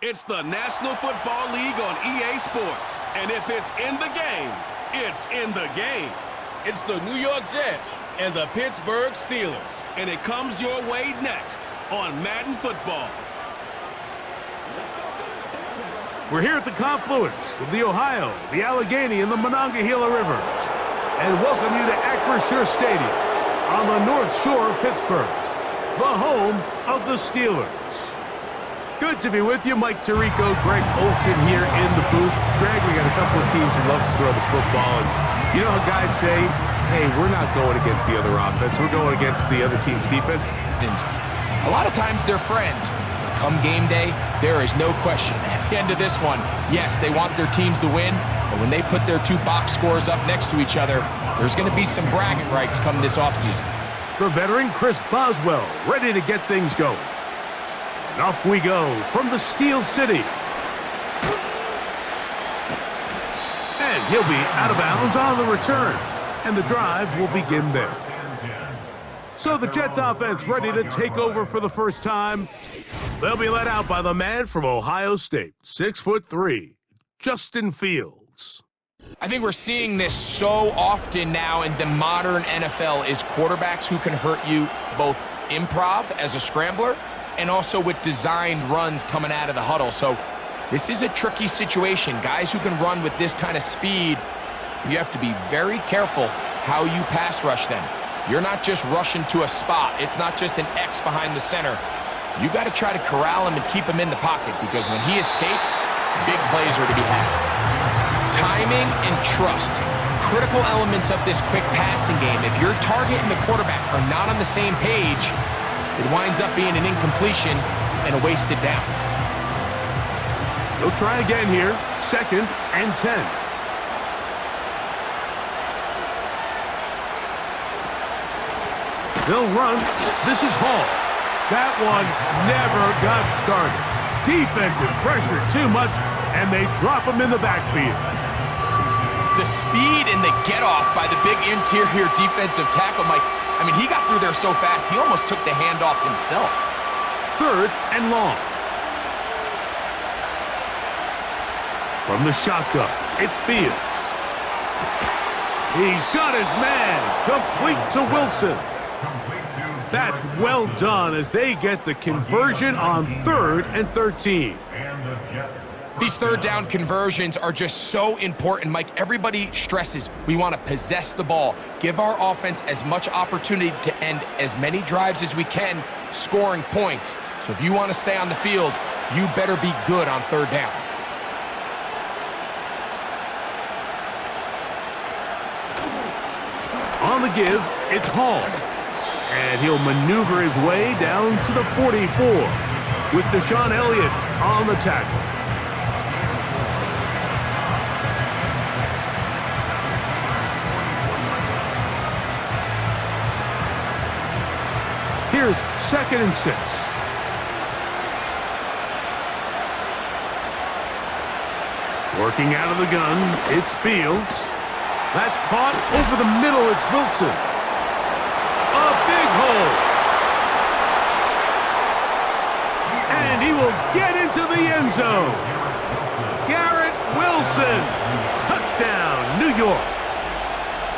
It's the National Football League on EA Sports. And if it's in the game, it's in the game. It's the New York Jets and the Pittsburgh Steelers. And it comes your way next on Madden Football. We're here at the confluence of the Ohio, the Allegheny, and the Monongahela Rivers. And welcome you to Acrisure Stadium on the North Shore of Pittsburgh, the home of the Steelers. Good to be with you. Mike Tirico, Greg Olson here in the booth. Greg, we got a couple of teams who love to throw the football. And you know how guys say, hey, we're not going against the other offense. We're going against the other team's defense. A lot of times they're friends. But come game day, there is no question. At the end of this one, yes, they want their teams to win. But when they put their two box scores up next to each other, there's going to be some bragging rights come this offseason. The veteran Chris Boswell ready to get things going. And off we go from the Steel City. And he'll be out of bounds on the return. And the drive will begin there. So the Jets offense ready to take over for the first time. They'll be led out by the man from Ohio State, 6'3", Justin Fields. I think we're seeing this so often now in the modern NFL is quarterbacks who can hurt you both improv as a scrambler and also with designed runs coming out of the huddle. So this is a tricky situation. Guys who can run with this kind of speed, you have to be very careful how you pass rush them. You're not just rushing to a spot. It's not just an X behind the center. You got to try to corral him and keep him in the pocket because when he escapes, big plays are to be had. Timing and trust, critical elements of this quick passing game. If your target and the quarterback are not on the same page, it winds up being an incompletion and a wasted down. He'll try again here, 2nd and 10. They'll run. This is Hall. That one never got started. Defensive pressure too much, and they drop him in the backfield. The speed and the get-off by the big interior defensive tackle, Mike. I mean, he got through there so fast, he almost took the handoff himself. 3rd and long. From the shotgun, it's Fields. He's got his man. Complete to Wilson. That's well done as they get the conversion on 3rd and 13. These third down conversions are just so important, Mike. Everybody stresses we want to possess the ball, give our offense as much opportunity to end as many drives as we can, scoring points. So if you want to stay on the field, you better be good on 3rd down. On the give, it's Hall. And he'll maneuver his way down to the 44 with Deshaun Elliott on the tackle. Here's 2nd and 6. Working out of the gun, it's Fields. That's caught over the middle, it's Wilson. A big hole. And he will get into the end zone. Garrett Wilson. Touchdown, New York.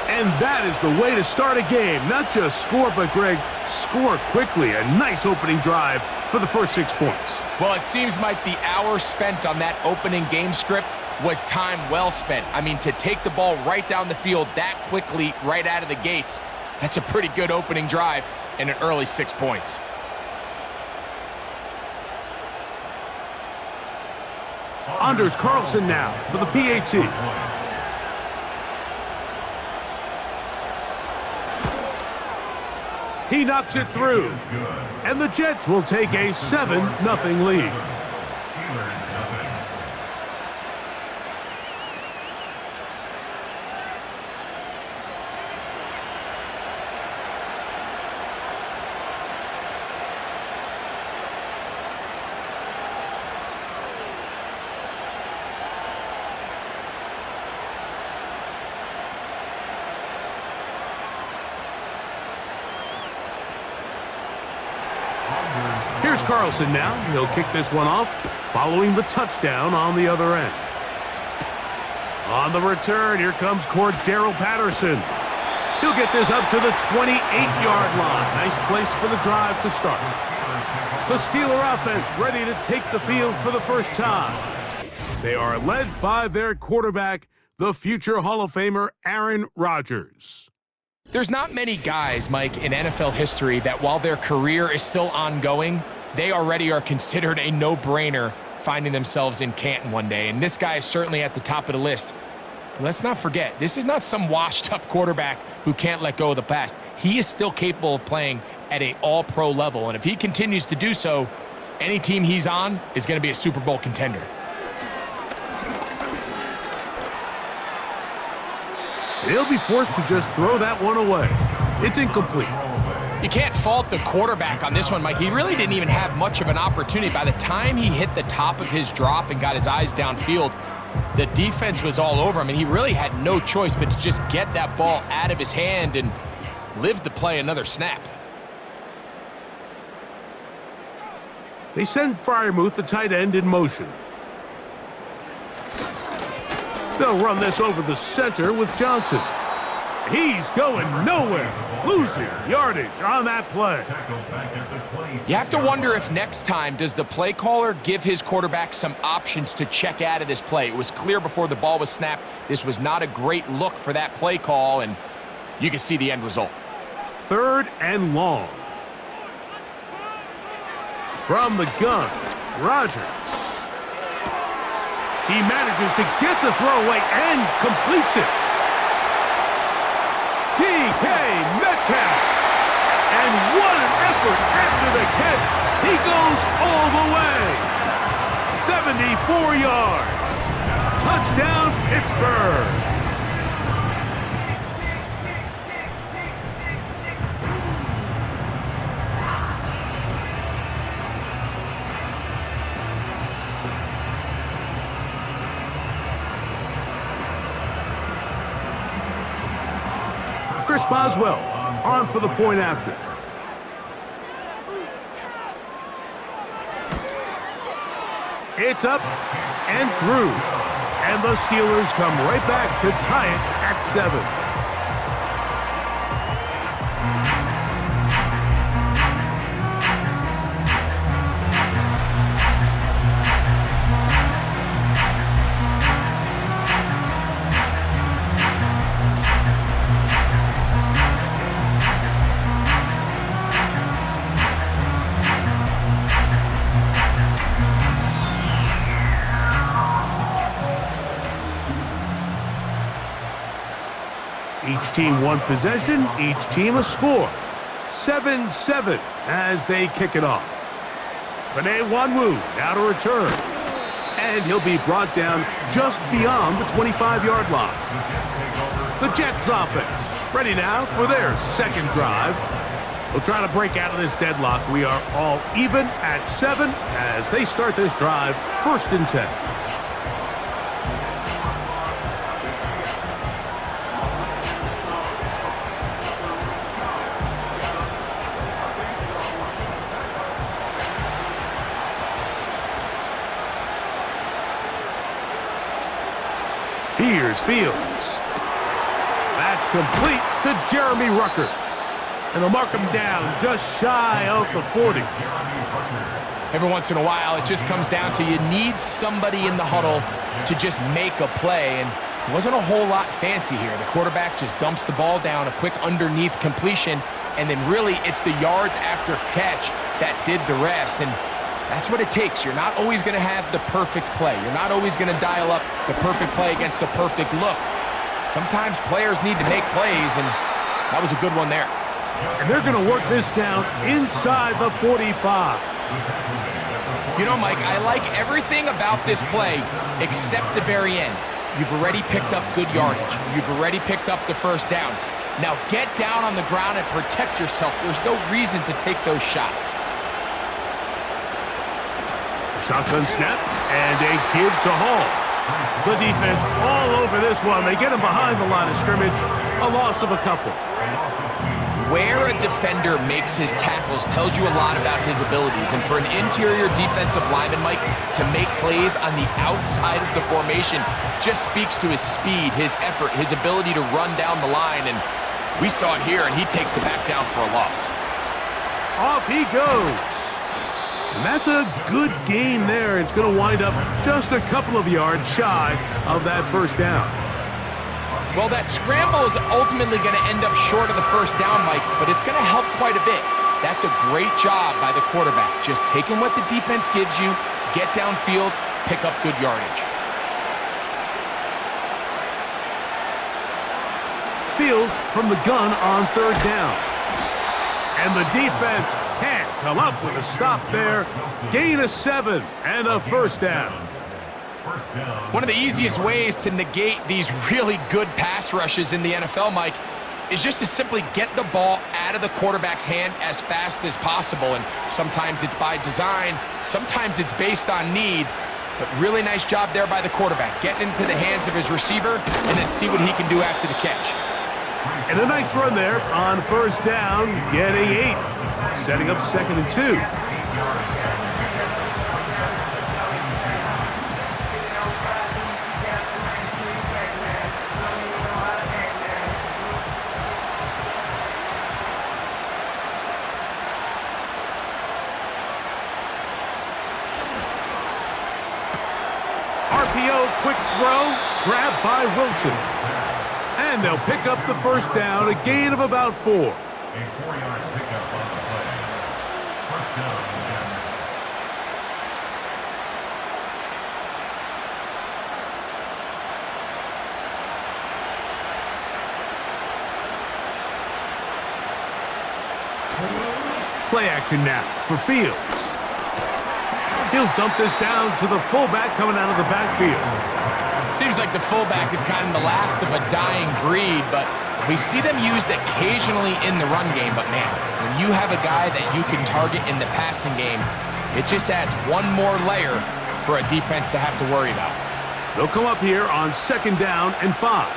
And that is the way to start a game. Not just score, but, Greg, score quickly. A nice opening drive for the first 6 points. Well, it seems like the hour spent on that opening game script was time well spent. I mean, to take the ball right down the field that quickly right out of the gates, that's a pretty good opening drive and an early 6 points. Anders Carlson now for the PAT. He knocks it through. And the Jets will take a 7-0 lead. Here's Carlson now. He'll kick this one off, following the touchdown on the other end. On the return, here comes Cordero Patterson. He'll get this up to the 28-yard line. Nice place for the drive to start. The Steeler offense ready to take the field for the first time. They are led by their quarterback, the future Hall of Famer Aaron Rodgers. There's not many guys, Mike, in NFL history that while their career is still ongoing, they already are considered a no-brainer finding themselves in Canton one day. And this guy is certainly at the top of the list. But let's not forget, this is not some washed-up quarterback who can't let go of the past. He is still capable of playing at an all-pro level. And if he continues to do so, any team he's on is going to be a Super Bowl contender. He'll be forced to just throw that one away. It's incomplete. You can't fault the quarterback on this one, Mike. He really didn't even have much of an opportunity. By the time he hit the top of his drop and got his eyes downfield, the defense was all over him, and he really had no choice but to just get that ball out of his hand and live to play another snap. They send Freiermuth, the tight end, in motion. They'll run this over the center with Johnson. He's going nowhere. Losing yardage on that play. You have to wonder if next time does the play caller give his quarterback some options to check out of this play. It was clear before the ball was snapped. This was not a great look for that play call, and you can see the end result. 3rd and long. From the gun, Rodgers. He manages to get the throw away and completes it. DK Metcalf. And what an effort after the catch. He goes all the way. 74 yards. Touchdown, Pittsburgh. Chris Boswell on for the point after. It's up and through. And the Steelers come right back to tie it at 7. Each team one possession, each team a score. 7-7 as they kick it off. Bené Wanwu now to return. And he'll be brought down just beyond the 25-yard line. The Jets offense ready now for their second drive. They'll try to break out of this deadlock. We are all even at 7 as they start this drive, 1st and 10. Here's Fields. That's complete to Jeremy Ruckert. And they'll mark him down just shy of the 40. Every once in a while, it just comes down to you need somebody in the huddle to just make a play. And it wasn't a whole lot fancy here. The quarterback just dumps the ball down, a quick underneath completion, and then really it's the yards after catch that did the rest. And that's what it takes. You're not always going to have the perfect play. You're not always going to dial up the perfect play against the perfect look. Sometimes players need to make plays, and that was a good one there. And they're going to work this down inside the 45. You know, Mike, I like everything about this play except the very end. You've already picked up good yardage. You've already picked up the first down. Now get down on the ground and protect yourself. There's no reason to take those shots. Shotgun snap, and a give to Hall. The defense all over this one. They get him behind the line of scrimmage. A loss of a couple. Where a defender makes his tackles tells you a lot about his abilities. And for an interior defensive lineman, Mike, to make plays on the outside of the formation just speaks to his speed, his effort, his ability to run down the line. And we saw it here, and he takes the back down for a loss. Off he goes. And that's a good gain there. It's going to wind up just a couple of yards shy of that first down. Well, that scramble is ultimately going to end up short of the first down, Mike, but it's going to help quite a bit. That's a great job by the quarterback, just taking what the defense gives you, get downfield, pick up good yardage. Fields from the gun on third down. And the defense can't come up with a stop there. Gain of 7 and a first down. One of the easiest ways to negate these really good pass rushes in the NFL, Mike, is just to simply get the ball out of the quarterback's hand as fast as possible. And sometimes it's by design, sometimes it's based on need. But really nice job there by the quarterback, getting into the hands of his receiver and then see what he can do after the catch. And a nice run there on first down, getting 8, setting up 2nd and 2. Quick throw, grabbed by Wilson. And they'll pick up the first down, a gain of about 4. A 4-yard pickup on the play. First down, Jets. Play action now for Fields. He'll dump this down to the fullback coming out of the backfield. Seems like the fullback is kind of the last of a dying breed, but we see them used occasionally in the run game. But man, when you have a guy that you can target in the passing game, it just adds one more layer for a defense to have to worry about. They'll come up here on 2nd down and 5.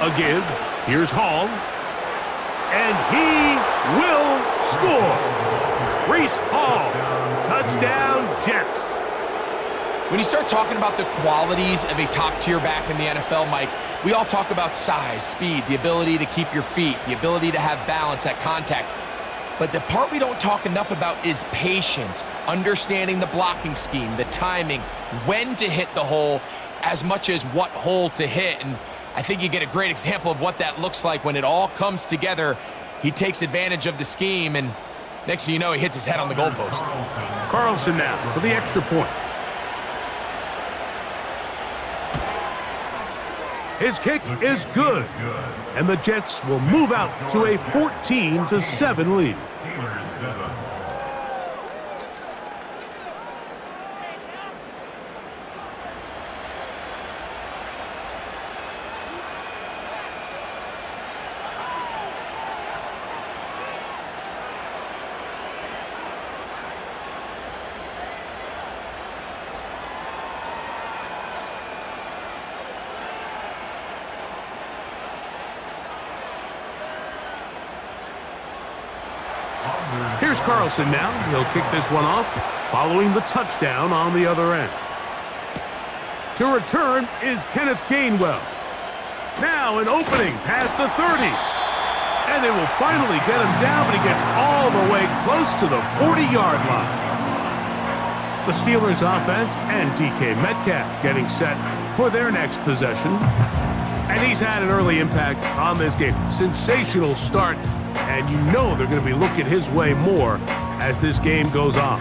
A give. Here's Hall. And he will score. Reese Hall. Touchdown, Jets. When you start talking about the qualities of a top-tier back in the NFL, Mike, we all talk about size, speed, the ability to keep your feet, the ability to have balance at contact. But the part we don't talk enough about is patience, understanding the blocking scheme, the timing, when to hit the hole, as much as what hole to hit. And I think you get a great example of what that looks like when it all comes together. He takes advantage of the scheme, and next thing you know, he hits his head on the goalpost. Carlson now for the extra point. His kick is good, and the Jets will move out to a 14-7 lead. Steelers 7. Here's Carlson now. He'll kick this one off, following the touchdown on the other end. To return is Kenneth Gainwell. Now an opening past the 30. And they will finally get him down, but he gets all the way close to the 40-yard line. The Steelers offense and DK Metcalf getting set for their next possession. And he's had an early impact on this game. Sensational start. And you know they're going to be looking his way more as this game goes on.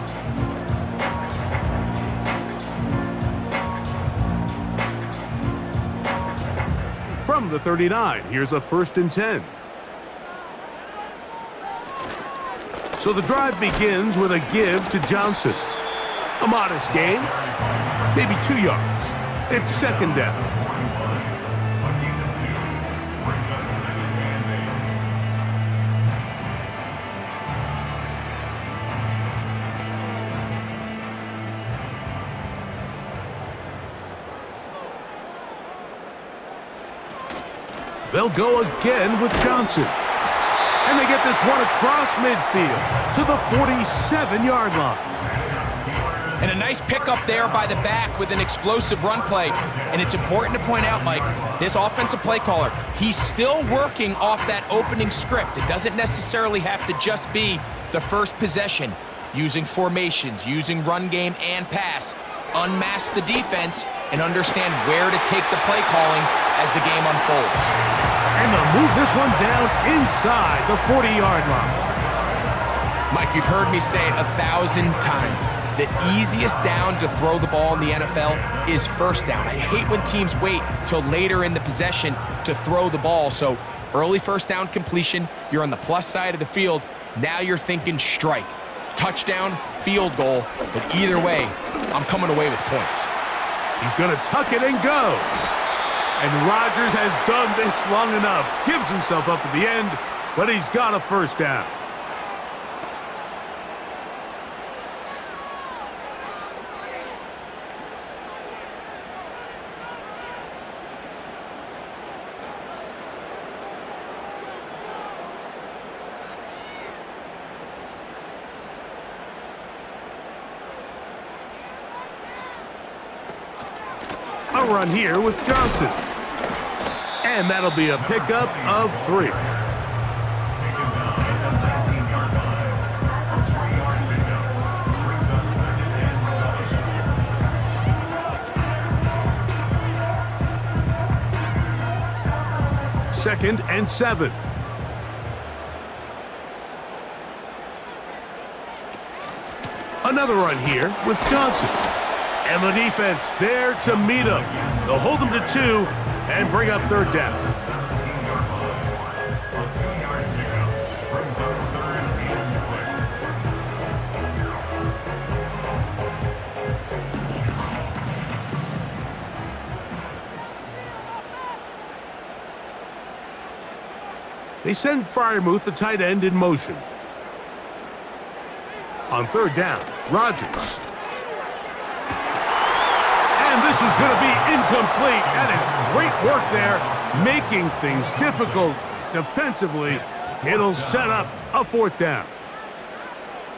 From the 39, here's a 1st and 10. So the drive begins with a give to Johnson. A modest gain, maybe 2 yards. It's 2nd down. They'll go again with Johnson. And they get this one across midfield to the 47-yard line. And a nice pickup there by the back with an explosive run play. And it's important to point out, Mike, this offensive play caller, he's still working off that opening script. It doesn't necessarily have to just be the first possession. Using formations, using run game and pass. Unmask the defense and understand where to take the play calling as the game unfolds. And they'll move this one down inside the 40-yard line. Mike, you've heard me say it 1,000 times. The easiest down to throw the ball in the NFL is first down. I hate when teams wait till later in the possession to throw the ball. So early first down completion, you're on the plus side of the field. Now you're thinking strike, touchdown, field goal. But either way, I'm coming away with points. He's going to tuck it and go. And Rodgers has done this long enough. Gives himself up at the end, but he's got a first down. A run here with Johnson. And that'll be a pickup of 3. Second and 7. Another run here with Johnson. And the defense there to meet him. They'll hold them to 2 and bring up third down. They send Freiermuth, the tight end, in motion. On third down, Rodgers. And this is going to be incomplete. That is great work there, making things difficult defensively. It'll set up a fourth down.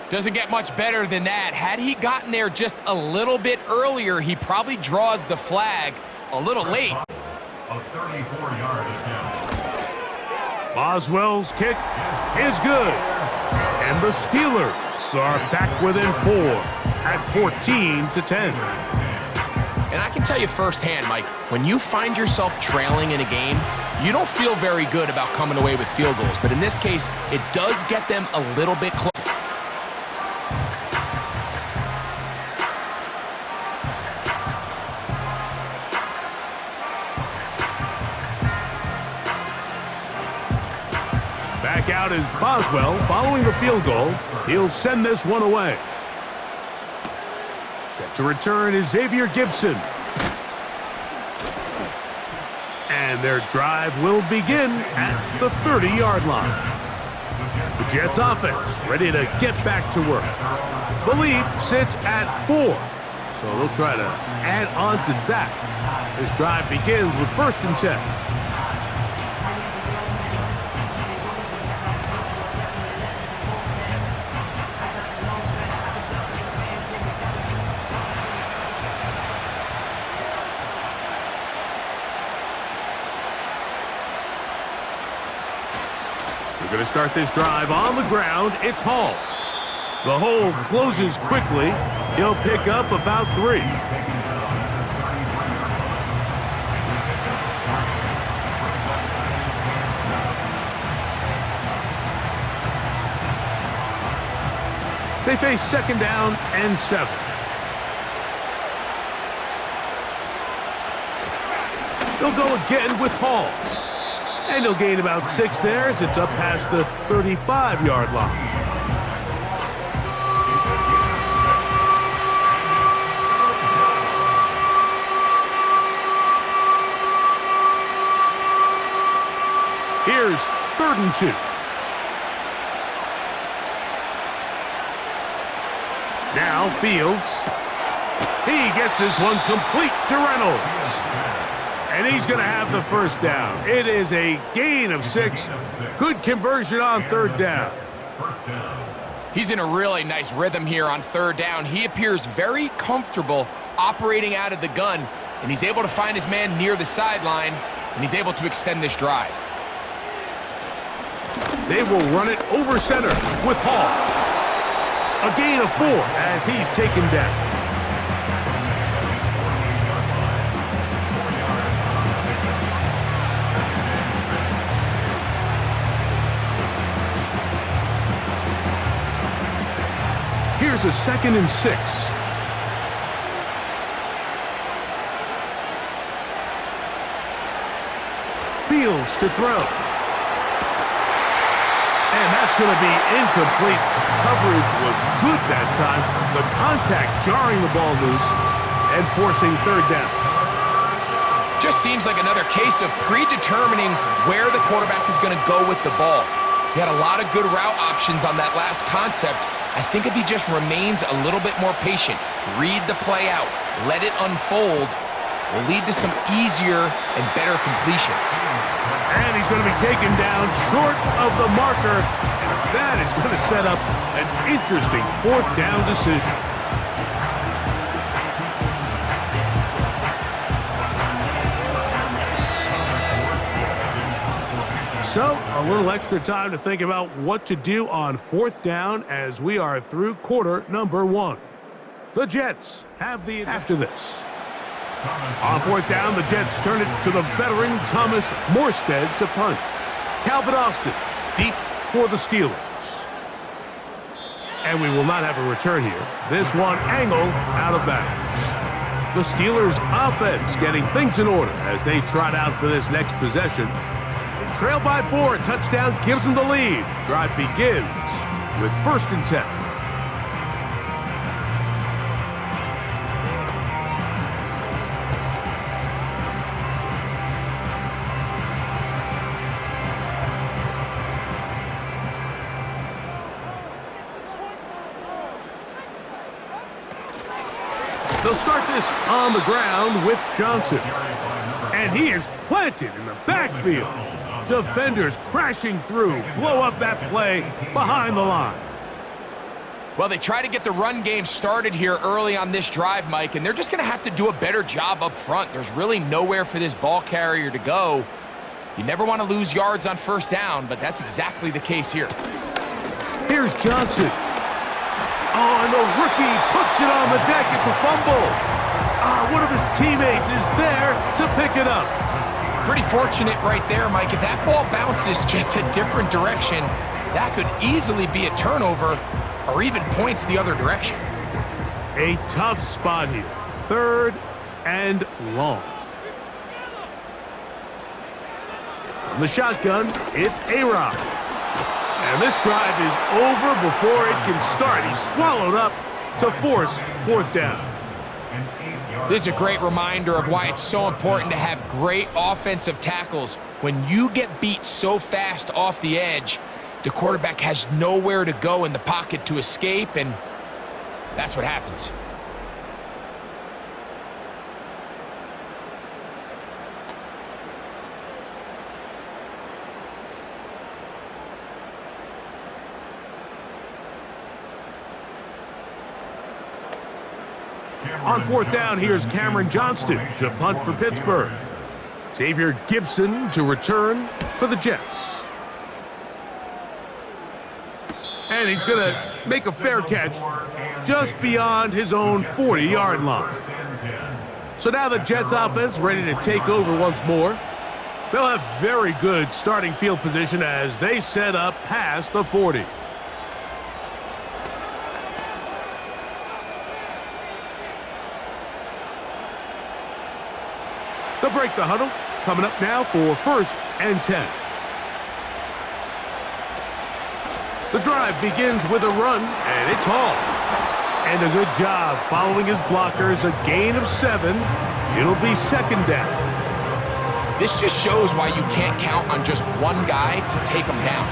Doesn't get much better than that. Had he gotten there just a little bit earlier, he probably draws the flag a little late. A 34-yard attempt. Boswell's kick is good. And the Steelers are back within 4 at 14-10. And I can tell you firsthand, Mike, when you find yourself trailing in a game, you don't feel very good about coming away with field goals. But in this case, it does get them a little bit closer. Back out is Boswell following the field goal. He'll send this one away. Set to return is Xavier Gibson. And their drive will begin at the 30-yard line. The Jets offense ready to get back to work. The lead sits at 4, so they'll try to add on to that. This drive begins with 1st and 10. We're going to start this drive on the ground. It's Hall. The hole closes quickly. He'll pick up about 3. They face 2nd down and 7. They'll go again with Hall. And he'll gain about 6 there as it's up past the 35-yard line. Here's 3rd and 2. Now Fields. He gets this one complete to Reynolds. And he's going to have the first down. It is a gain of 6. Good conversion on third down. First down. He's in a really nice rhythm here on third down. He appears very comfortable operating out of the gun, and he's able to find his man near the sideline, and he's able to extend this drive. They will run it over center with Hall. A gain of 4 as he's taken down. Here's a 2nd and 6. Fields to throw. And that's going to be incomplete. Coverage was good that time. The contact jarring the ball loose and forcing third down. Just seems like another case of predetermining where the quarterback is going to go with the ball. He had a lot of good route options on that last concept. I think if he just remains a little bit more patient, read the play out, let it unfold, will lead to some easier and better completions. And he's going to be taken down short of the marker, and that is going to set up an interesting 4th down decision. So, a little extra time to think about what to do on 4th down as we are through quarter number 1. The Jets have the after this. On 4th down, the Jets turn it to the veteran Thomas Morstead to punt. Calvin Austin deep for the Steelers. And we will not have a return here. This one angled out of bounds. The Steelers offense getting things in order as they trot out for this next possession. Trailed by 4, a touchdown gives them the lead. Drive begins with 1st and 10. They'll start this on the ground with Johnson. And he is planted in the backfield. Defenders crashing through, blow up that play behind the line. Well, they try to get the run game started here early on this drive, Mike, and they're just going to have to do a better job up front. There's really nowhere for this ball carrier to go. You never want to lose yards on 1st down, but that's exactly the case here. Here's Johnson. Oh, and the rookie puts it on the deck. It's a fumble. One of his teammates is there to pick it up. Pretty fortunate right there, Mike. If that ball bounces just a different direction, that could easily be a turnover or even points the other direction. A tough spot here. 3rd and long. From the shotgun, it's A-Rod. And this drive is over before it can start. He's swallowed up to force 4th down. This is a great reminder of why it's so important to have great offensive tackles. When you get beat so fast off the edge, the quarterback has nowhere to go in the pocket to escape, and that's what happens. On 4th down, here's Cameron Johnston to punt for Pittsburgh. Xavier Gibson to return for the Jets. And he's going to make a fair catch just beyond his own 40-yard line. So now the Jets offense ready to take over once more. They'll have very good starting field position as they set up past the 40. They'll break the huddle. Coming up now for 1st and 10. The drive begins with a run, and it's Hall. And a good job following his blockers. A gain of 7. It'll be 2nd down. This just shows why you can't count on just one guy to take him down.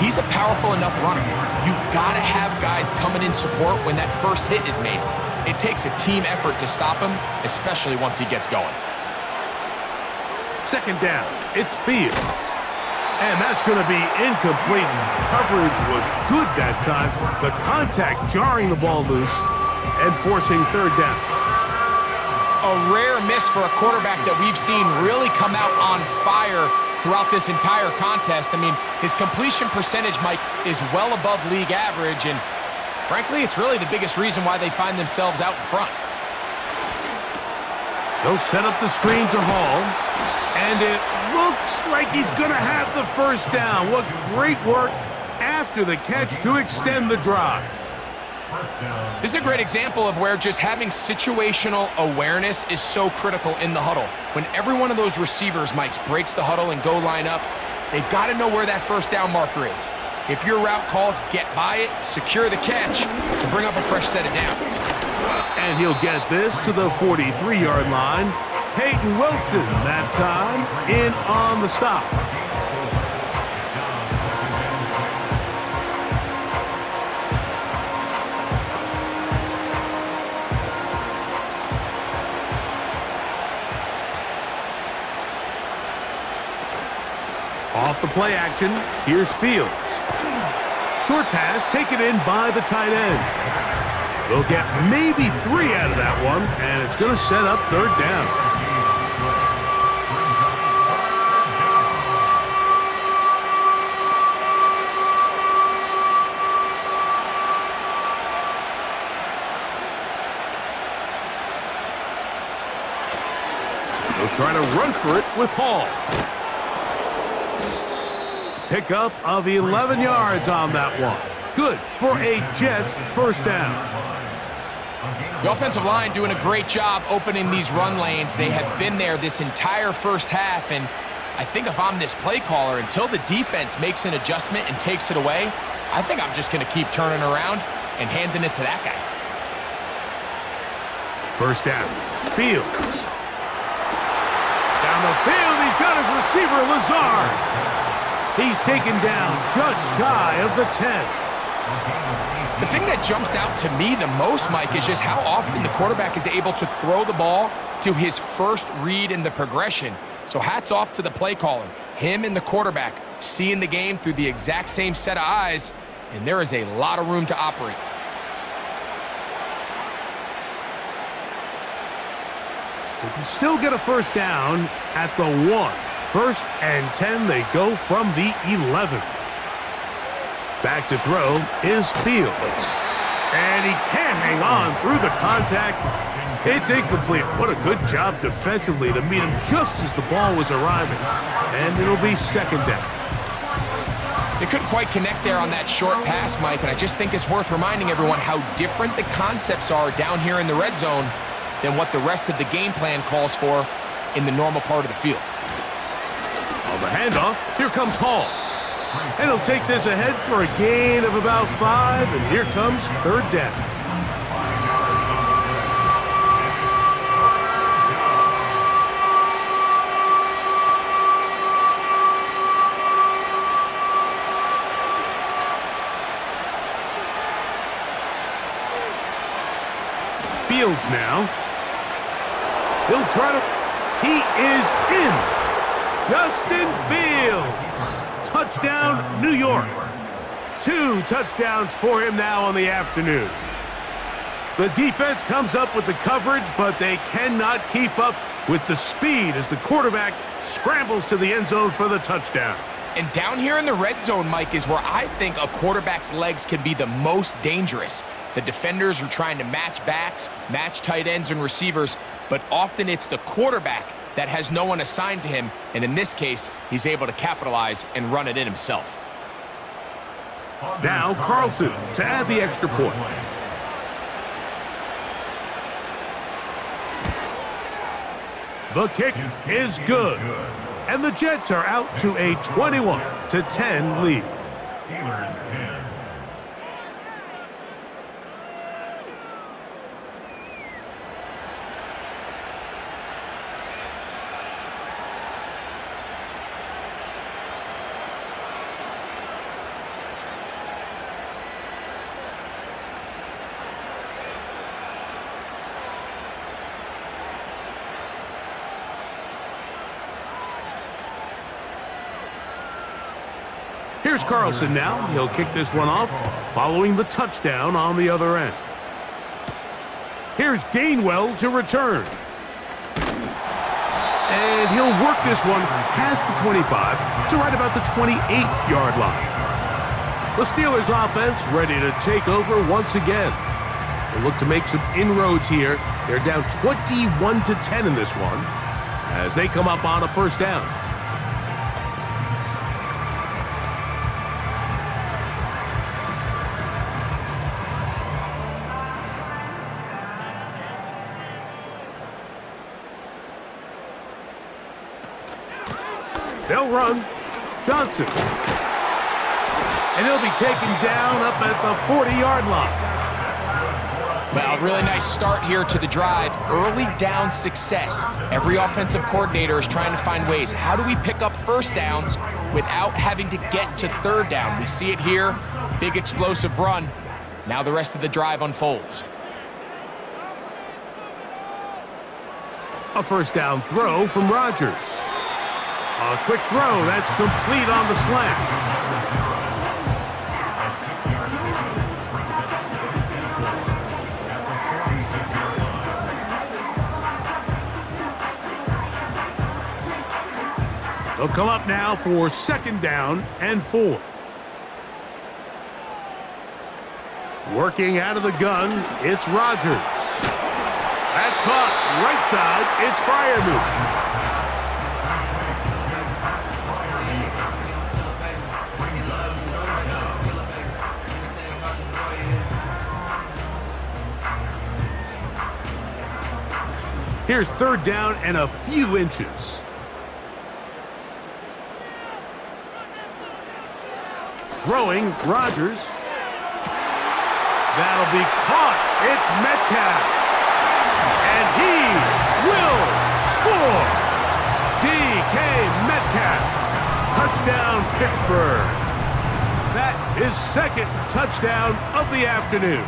He's a powerful enough runner. You gotta have guys coming in support when that first hit is made. It takes a team effort to stop him, especially once he gets going. Second down, it's Fields. And that's going to be incomplete. Coverage was good that time. The contact jarring the ball loose and forcing third down. A rare miss for a quarterback that we've seen really come out on fire throughout this entire contest. I mean, his completion percentage, Mike, is well above league average, and frankly, it's really the biggest reason why they find themselves out in front. They'll set up the screen to Hall, and it looks like he's going to have the first down. What great work after the catch to extend the drive. This is a great example of where just having situational awareness is so critical in the huddle. When every one of those receivers, Mike, breaks the huddle and go line up, they've got to know where that first down marker is. If your route calls, get by it, secure the catch to bring up a fresh set of downs. And he'll get this to the 43-yard line. Peyton Wilson that time in on the stop. Off the play action, here's Fields. Short pass taken in by the tight end. They'll get maybe 3 out of that one, and it's going to set up third down. They'll try to run for it with Hall. Pickup of 11 yards on that one. Good for a Jets first down. The offensive line doing a great job opening these run lanes. They have been there this entire first half, and I think if I'm this play caller, until the defense makes an adjustment and takes it away, I think I'm just going to keep turning around and handing it to that guy. First down, Fields. Down the field, he's got his receiver, Lazard. He's taken down just shy of the 10. The thing that jumps out to me the most, Mike, is just how often the quarterback is able to throw the ball to his first read in the progression. So hats off to the play caller. Him and the quarterback seeing the game through the exact same set of eyes, and there is a lot of room to operate. They can still get a first down at the 1. First and 10, they go from the 11. Back to throw is Fields. And he can't hang on through the contact. It's incomplete. What a good job defensively to meet him just as the ball was arriving. And it'll be second down. They couldn't quite connect there on that short pass, Mike, and I just think it's worth reminding everyone how different the concepts are down here in the red zone than what the rest of the game plan calls for in the normal part of the field. On the handoff, here comes Hall. And he'll take this ahead for a gain of about 5, and here comes third down. Fields now. He'll try to... He is in. Justin Fields. Touchdown, New York. 2 touchdowns for him now on the afternoon. The defense comes up with the coverage, but they cannot keep up with the speed as the quarterback scrambles to the end zone for the touchdown. And down here in the red zone, Mike, is where I think a quarterback's legs can be the most dangerous. The defenders are trying to match backs, match tight ends and receivers, but often it's the quarterback that has no one assigned to him, and in this case, he's able to capitalize and run it in himself. Now Carlson to add the extra point. The kick is good, and the Jets are out to a 21-10 lead. Steelers 10. Here's Carlson now. He'll kick this one off, following the touchdown on the other end. Here's Gainwell to return. And he'll work this one past the 25 to right about the 28-yard line. The Steelers offense ready to take over once again. They look to make some inroads here. They're down 21-10 in this one as they come up on a first down. They'll run. Johnson. And he'll be taken down up at the 40-yard line. Well, really nice start here to the drive. Early down success. Every offensive coordinator is trying to find ways. How do we pick up first downs without having to get to third down? We see it here. Big explosive run. Now the rest of the drive unfolds. A first down throw from Rodgers. A quick throw. That's complete on the slant. They'll come up now for second down and 4. Working out of the gun, it's Rodgers. That's caught right side. It's Freiermuth. Here's third down and a few inches. Throwing, Rodgers. That'll be caught. It's Metcalf. And he will score. D.K. Metcalf. Touchdown, Pittsburgh. That is second touchdown of the afternoon.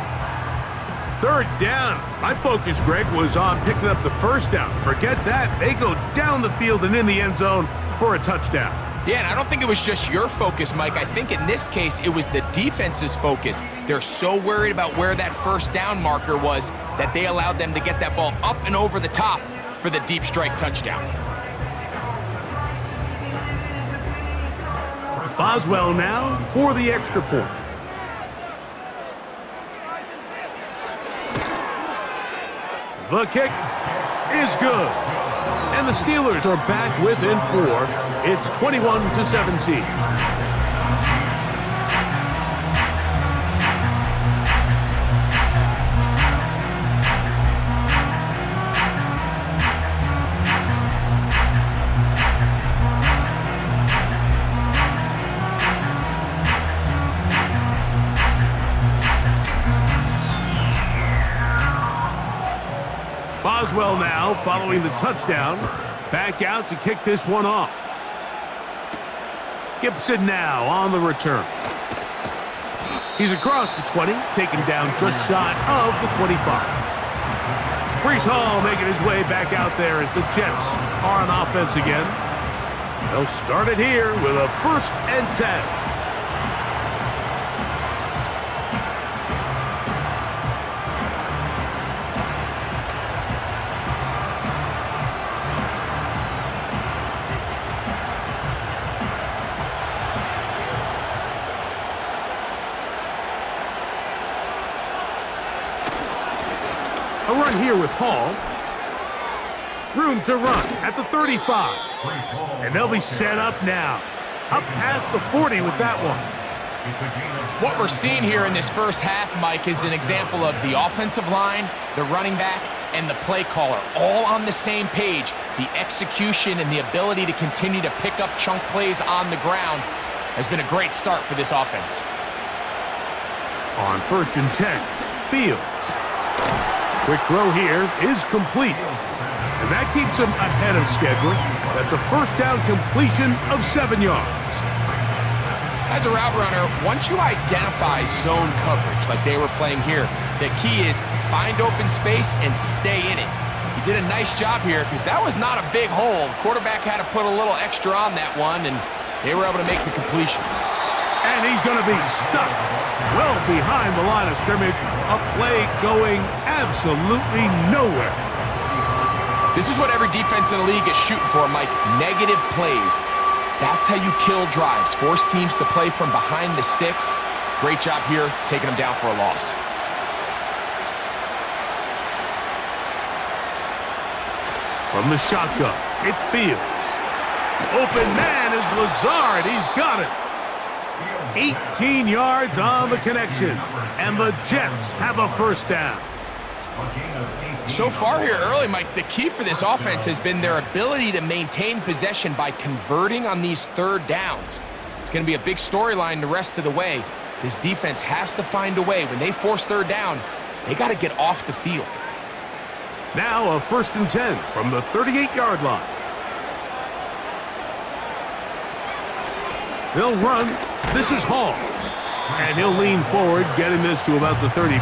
Third down. My focus, Greg, was on picking up the first down. Forget that. They go down the field and in the end zone for a touchdown. Yeah, and I don't think it was just your focus, Mike. I think in this case, it was the defense's focus. They're so worried about where that first down marker was that they allowed them to get that ball up and over the top for the deep strike touchdown. Boswell now for the extra point. The kick is good. And the Steelers are back within 4. It's 21-17. Boswell now following the touchdown. Back out to kick this one off. Gibson now on the return. He's across the 20, taken down just shy of the 25. Breece Hall making his way back out there as the Jets are on offense again. They'll start it here with a 1st and 10. A run here with Hall. Room to run at the 35. And they'll be set up now. Up past the 40 with that one. What we're seeing here in this first half, Mike, is an example of the offensive line, the running back, and the play caller all on the same page. The execution and the ability to continue to pick up chunk plays on the ground has been a great start for this offense. On 1st and 10, Fields. Quick throw here is complete. And that keeps him ahead of schedule. That's a first down completion of 7 yards. As a route runner, once you identify zone coverage like they were playing here, the key is find open space and stay in it. He did a nice job here because that was not a big hole. The quarterback had to put a little extra on that one, and they were able to make the completion. And he's going to be stuck well behind the line of scrimmage. A play going absolutely nowhere. This is what every defense in the league is shooting for, Mike. Negative plays. That's how you kill drives. Force teams to play from behind the sticks. Great job here, taking them down for a loss. From the shotgun, it's Fields. Open man is Lazard. He's got it. 18 yards on the connection. And the Jets have a first down. So far here early, Mike, the key for this offense has been their ability to maintain possession by converting on these third downs. It's going to be a big storyline the rest of the way. This defense has to find a way. When they force third down, they got to get off the field. Now a 1st and 10 from the 38-yard line. They'll run. This is Hall. And he'll lean forward, getting this to about the 35.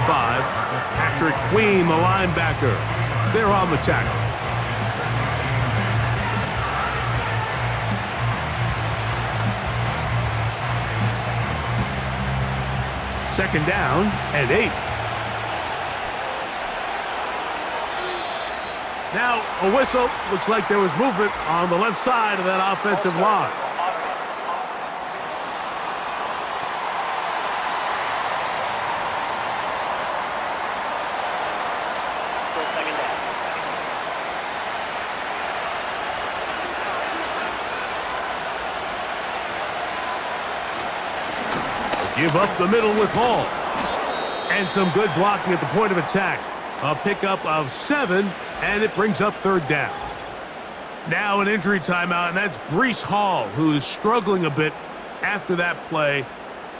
Patrick Queen, the linebacker. They're on the tackle. Second down and 8. Now a whistle. Looks like there was movement on the left side of that offensive line. Give up the middle with Hall. And some good blocking at the point of attack. A pickup of 7, and it brings up third down. Now an injury timeout, and that's Breece Hall, who is struggling a bit after that play.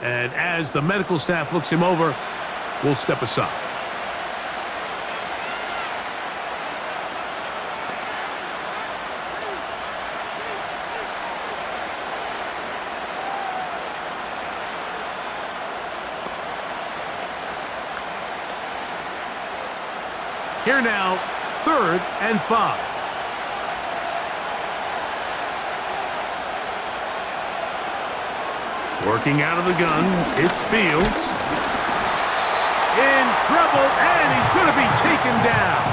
And as the medical staff looks him over, we'll step aside. Here now, 3rd and 5. Working out of the gun, it's Fields. In trouble, and he's going to be taken down.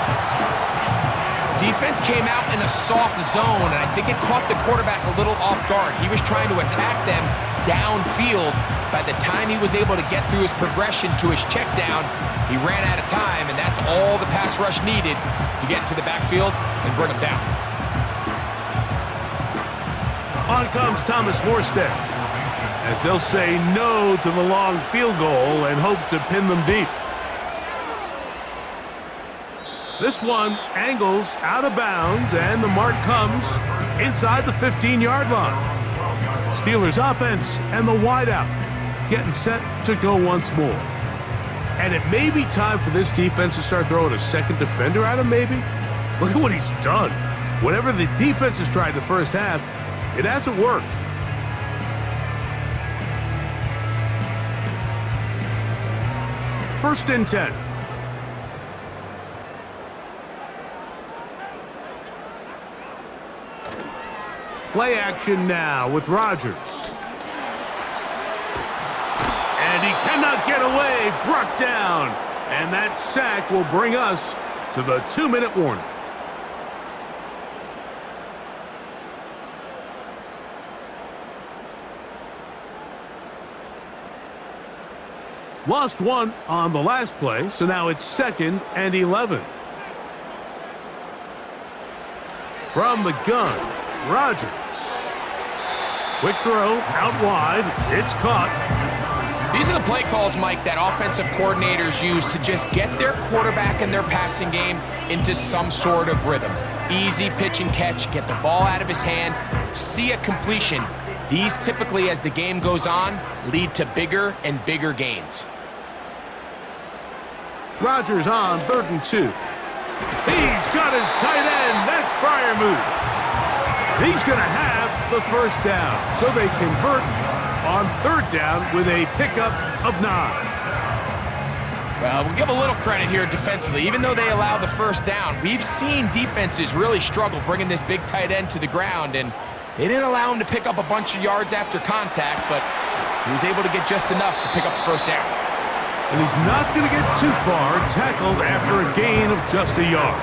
Defense came out in a soft zone, and I think it caught the quarterback a little off guard. He was trying to attack them downfield. By the time he was able to get through his progression to his check down, he ran out of time, and that's all the pass rush needed to get to the backfield and bring him down. On comes Thomas Morstead, as they'll say no to the long field goal and hope to pin them deep. This one angles out of bounds, and the mark comes inside the 15-yard line. Steelers offense and the wideout getting set to go once more. And it may be time for this defense to start throwing a second defender at him, maybe. Look at what he's done. Whatever the defense has tried the first half, it hasn't worked. First and 10. Play action now with Rodgers. And he cannot get away, brought down. And that sack will bring us to the 2-minute warning. Lost one on the last play, so now it's 2nd and 11. From the gun, Rodgers. Quick throw, out wide, it's caught. These are the play calls, Mike, that offensive coordinators use to just get their quarterback and their passing game into some sort of rhythm. Easy pitch and catch, get the ball out of his hand, see a completion. These typically, as the game goes on, lead to bigger and bigger gains. Rodgers on 3rd and 2. He's got his tight end. That's Freiermuth. He's going to have the first down. So they convert on 3rd down with a pickup of 9. Well, we'll give a little credit here defensively. Even though they allow the first down, we've seen defenses really struggle bringing this big tight end to the ground, and they didn't allow him to pick up a bunch of yards after contact, but He was able to get just enough to pick up the first down. And he's not going to get too far, tackled after a gain of just a yard.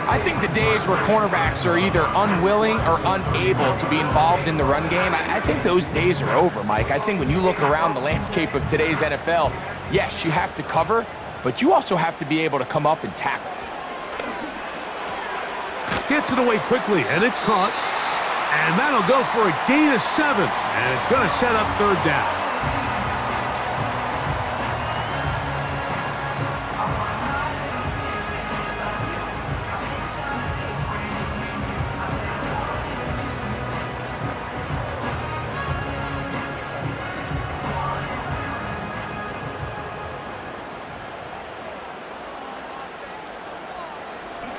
I think the days where cornerbacks are either unwilling or unable to be involved in the run game, I think those days are over, Mike. I think when you look around the landscape of today's NFL, yes, you have to cover, but you also have to be able to come up and tackle. Gets it away quickly, and it's caught. And that'll go for a gain of 7, and it's going to set up third down.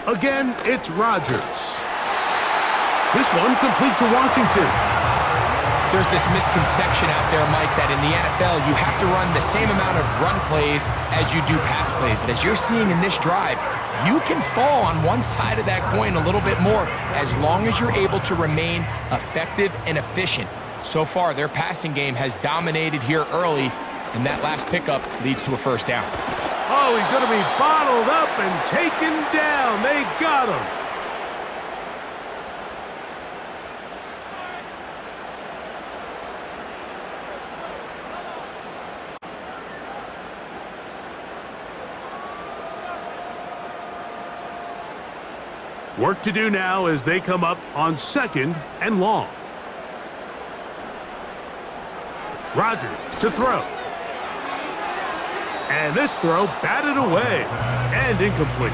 Again, it's Rodgers. This one complete to Washington. There's this misconception out there, Mike, that in the NFL, you have to run the same amount of run plays as you do pass plays. And as you're seeing in this drive, you can fall on one side of that coin a little bit more as long as you're able to remain effective and efficient. So far, their passing game has dominated here early, and that last pickup leads to a first down. Oh, he's going to be bottled up and taken down. They got him. Work to do now as they come up on 2nd and long. Rodgers to throw. And this throw batted away and incomplete.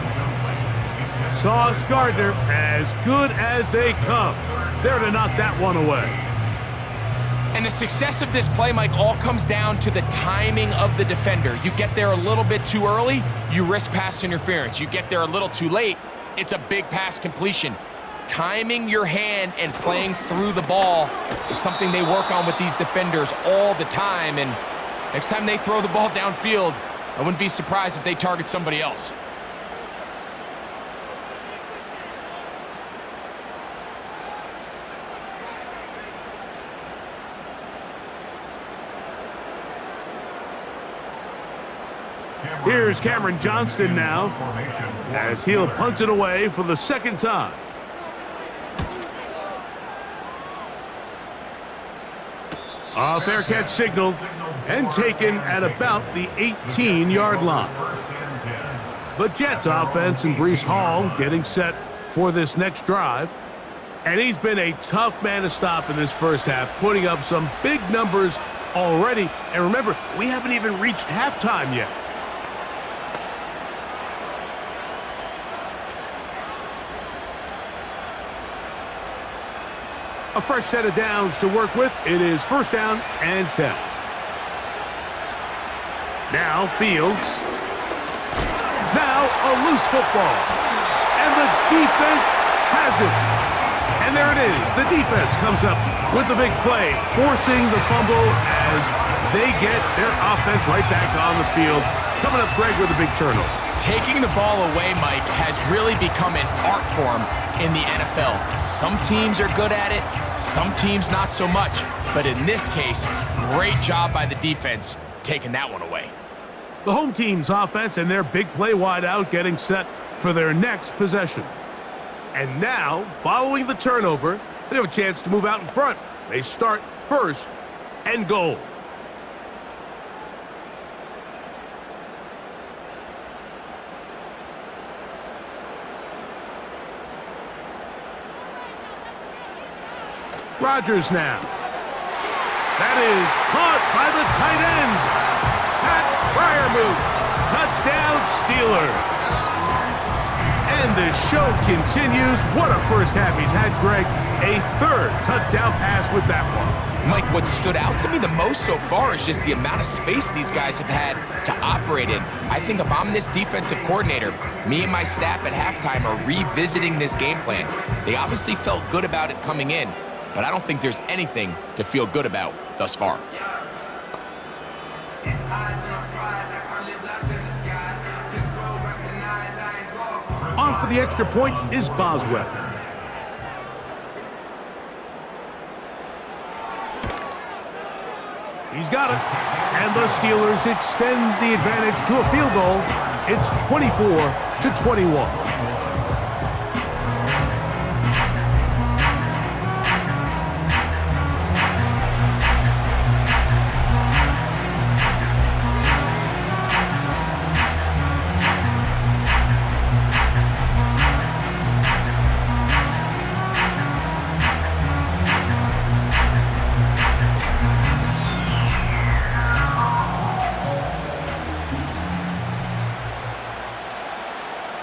Sauce Gardner, as good as they come. There to knock that one away. And the success of this play, Mike, all comes down to the timing of the defender. You get there a little bit too early, you risk pass interference. You get there a little too late, it's a big pass completion. Timing your hand and playing through the ball is something they work on with these defenders all the time. And next time they throw the ball downfield, I wouldn't be surprised if they target somebody else. Here's Cameron Johnston now, as he'll punt it away for the 2nd time. A fair catch signaled and taken at about the 18-yard line. The Jets offense and Breece Hall getting set for this next drive. And he's been a tough man to stop in this first half, putting up some big numbers already. And remember, we haven't even reached halftime yet. A fresh set of downs to work with. It is 1st down and 10. Now Fields. Now a loose football. And the defense has it. And there it is. The defense comes up with the big play, forcing the fumble as they get their offense right back on the field. Coming up, Greg, with a big turnover. Taking the ball away, Mike, has really become an art form in the NFL. Some teams are good at it, some teams not so much. But in this case, great job by the defense taking that one away. The home team's offense and their big play wideout getting set for their next possession. And now, following the turnover, they have a chance to move out in front. They start 1st and goal. Rodgers now. That is caught by the tight end. Pat Fryermuth. Touchdown Steelers. And the show continues. What a first half he's had, Greg. A 3rd touchdown pass with that one. Mike, what stood out to me the most so far is just the amount of space these guys have had to operate in. I think if I'm this defensive coordinator, me and my staff at halftime are revisiting this game plan. They obviously felt good about it coming in, but I don't think there's anything to feel good about thus far. On for the extra point is Boswell. He's got it. And the Steelers extend the advantage to a field goal. It's 24-21.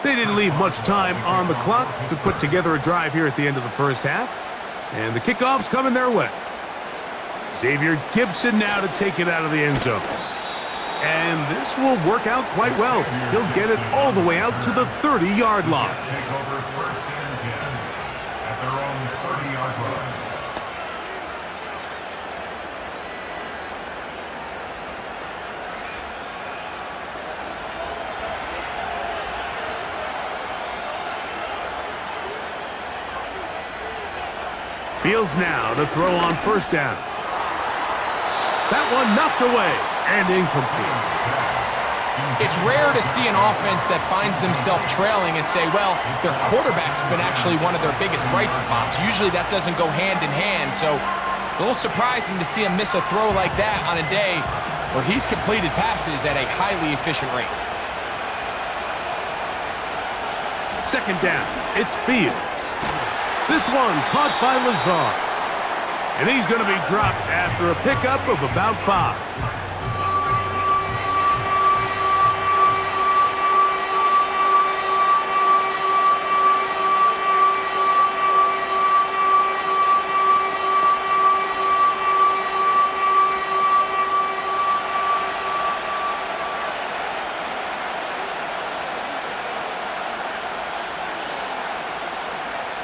They didn't leave much time on the clock to put together a drive here at the end of the first half. And the kickoff's coming their way. Xavier Gibson now to take it out of the end zone. And this will work out quite well. He'll get it all the way out to the 30-yard line. Take over first and 10 at their own 30-yard line. Fields now to throw on first down. That one knocked away and incomplete. It's rare to see an offense that finds themselves trailing and say, well, their quarterback's been actually one of their biggest bright spots. Usually that doesn't go hand in hand, so it's a little surprising to see him miss a throw like that on a day where he's completed passes at a highly efficient rate. Second down, it's Fields. This one caught by Lazard. And he's going to be dropped after a pickup of about 5.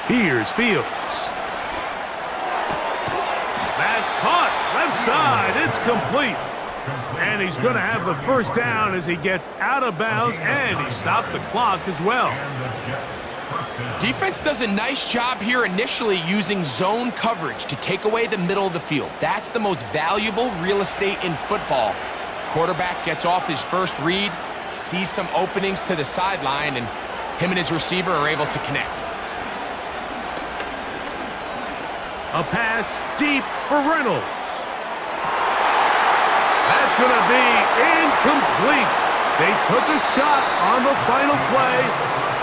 Here's Fields. That's caught. Left side. It's complete. And he's going to have the first down as he gets out of bounds, and he stopped the clock as well. Defense does a nice job here initially using zone coverage to take away the middle of the field. That's the most valuable real estate in football. Quarterback gets off his first read, sees some openings to the sideline, and him and his receiver are able to connect. A pass deep for Reynolds. That's going to be incomplete. They took a shot on the final play.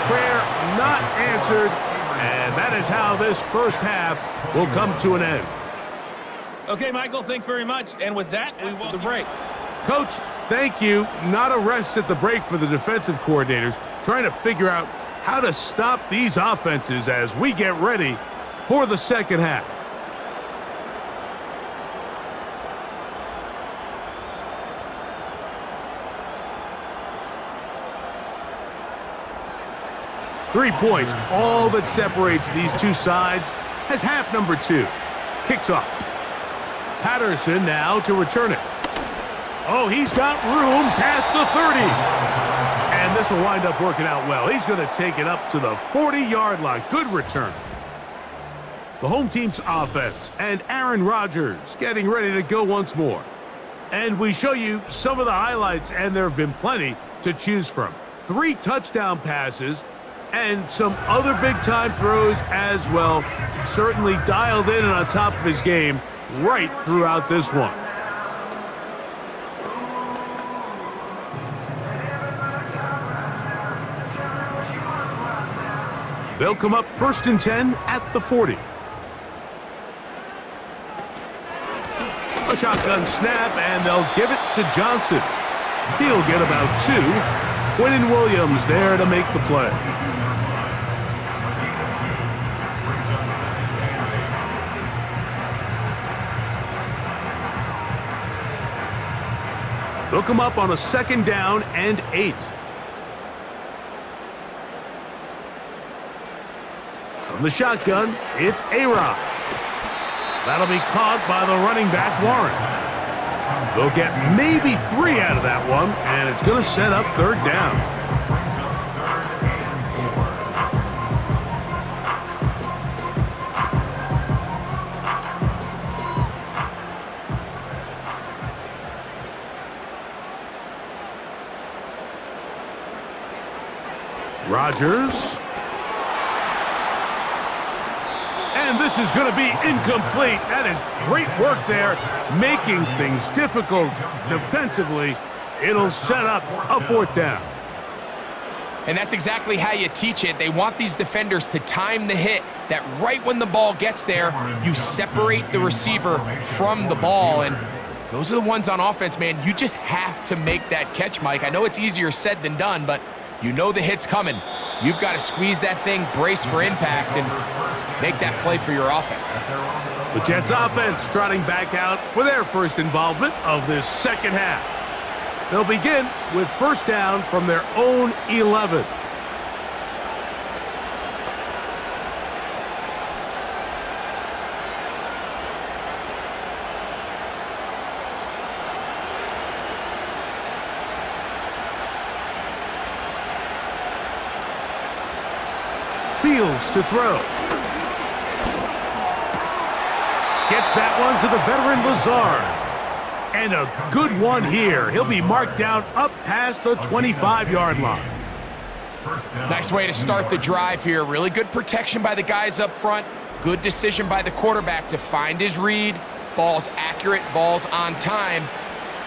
Prayer not answered. And that is how this first half will come to an end. Okay, Michael, thanks very much. And with that, we welcome the break. Coach, thank you. Not a rest at the break for the defensive coordinators, trying to figure out how to stop these offenses as we get ready for the second half. Three points, all that separates these two sides, as half number 2 kicks off. Patterson now to return it. Oh, he's got room past the 30. And this will wind up working out well. He's going to take it up to the 40-yard line. Good return. The home team's offense and Aaron Rodgers getting ready to go once more. And we show you some of the highlights, and there have been plenty to choose from. 3 touchdown passes, and some other big-time throws as well. Certainly dialed in and on top of his game right throughout this one. They'll come up 1st and 10 at the 40. A shotgun snap, and they'll give it to Johnson. He'll get about 2. Quinnen Williams there to make the play. They'll come up on a 2nd down and 8. From the shotgun, it's A-Rod. That'll be caught by the running back, Warren. They'll get maybe 3 out of that one, and it's going to set up 3rd down. Rodgers. And this is going to be incomplete. That is great work there, making things difficult defensively. It'll set up a 4th down. And that's exactly how you teach it. They want these defenders to time the hit, that right when the ball gets there, you separate the receiver from the ball. And those are the ones on offense, man. You just have to make that catch, Mike. I know it's easier said than done, but you know the hit's coming. You've got to squeeze that thing, brace for impact, and make that play for your offense. The Jets offense trotting back out for their first involvement of this second half. They'll begin with 1st down from their own 11. Fields to throw. Gets that one to the veteran Lazard. And a good one here. He'll be marked down up past the 25-yard line. Nice way to start the drive here. Really good protection by the guys up front. Good decision by the quarterback to find his read. Ball's accurate, ball's on time.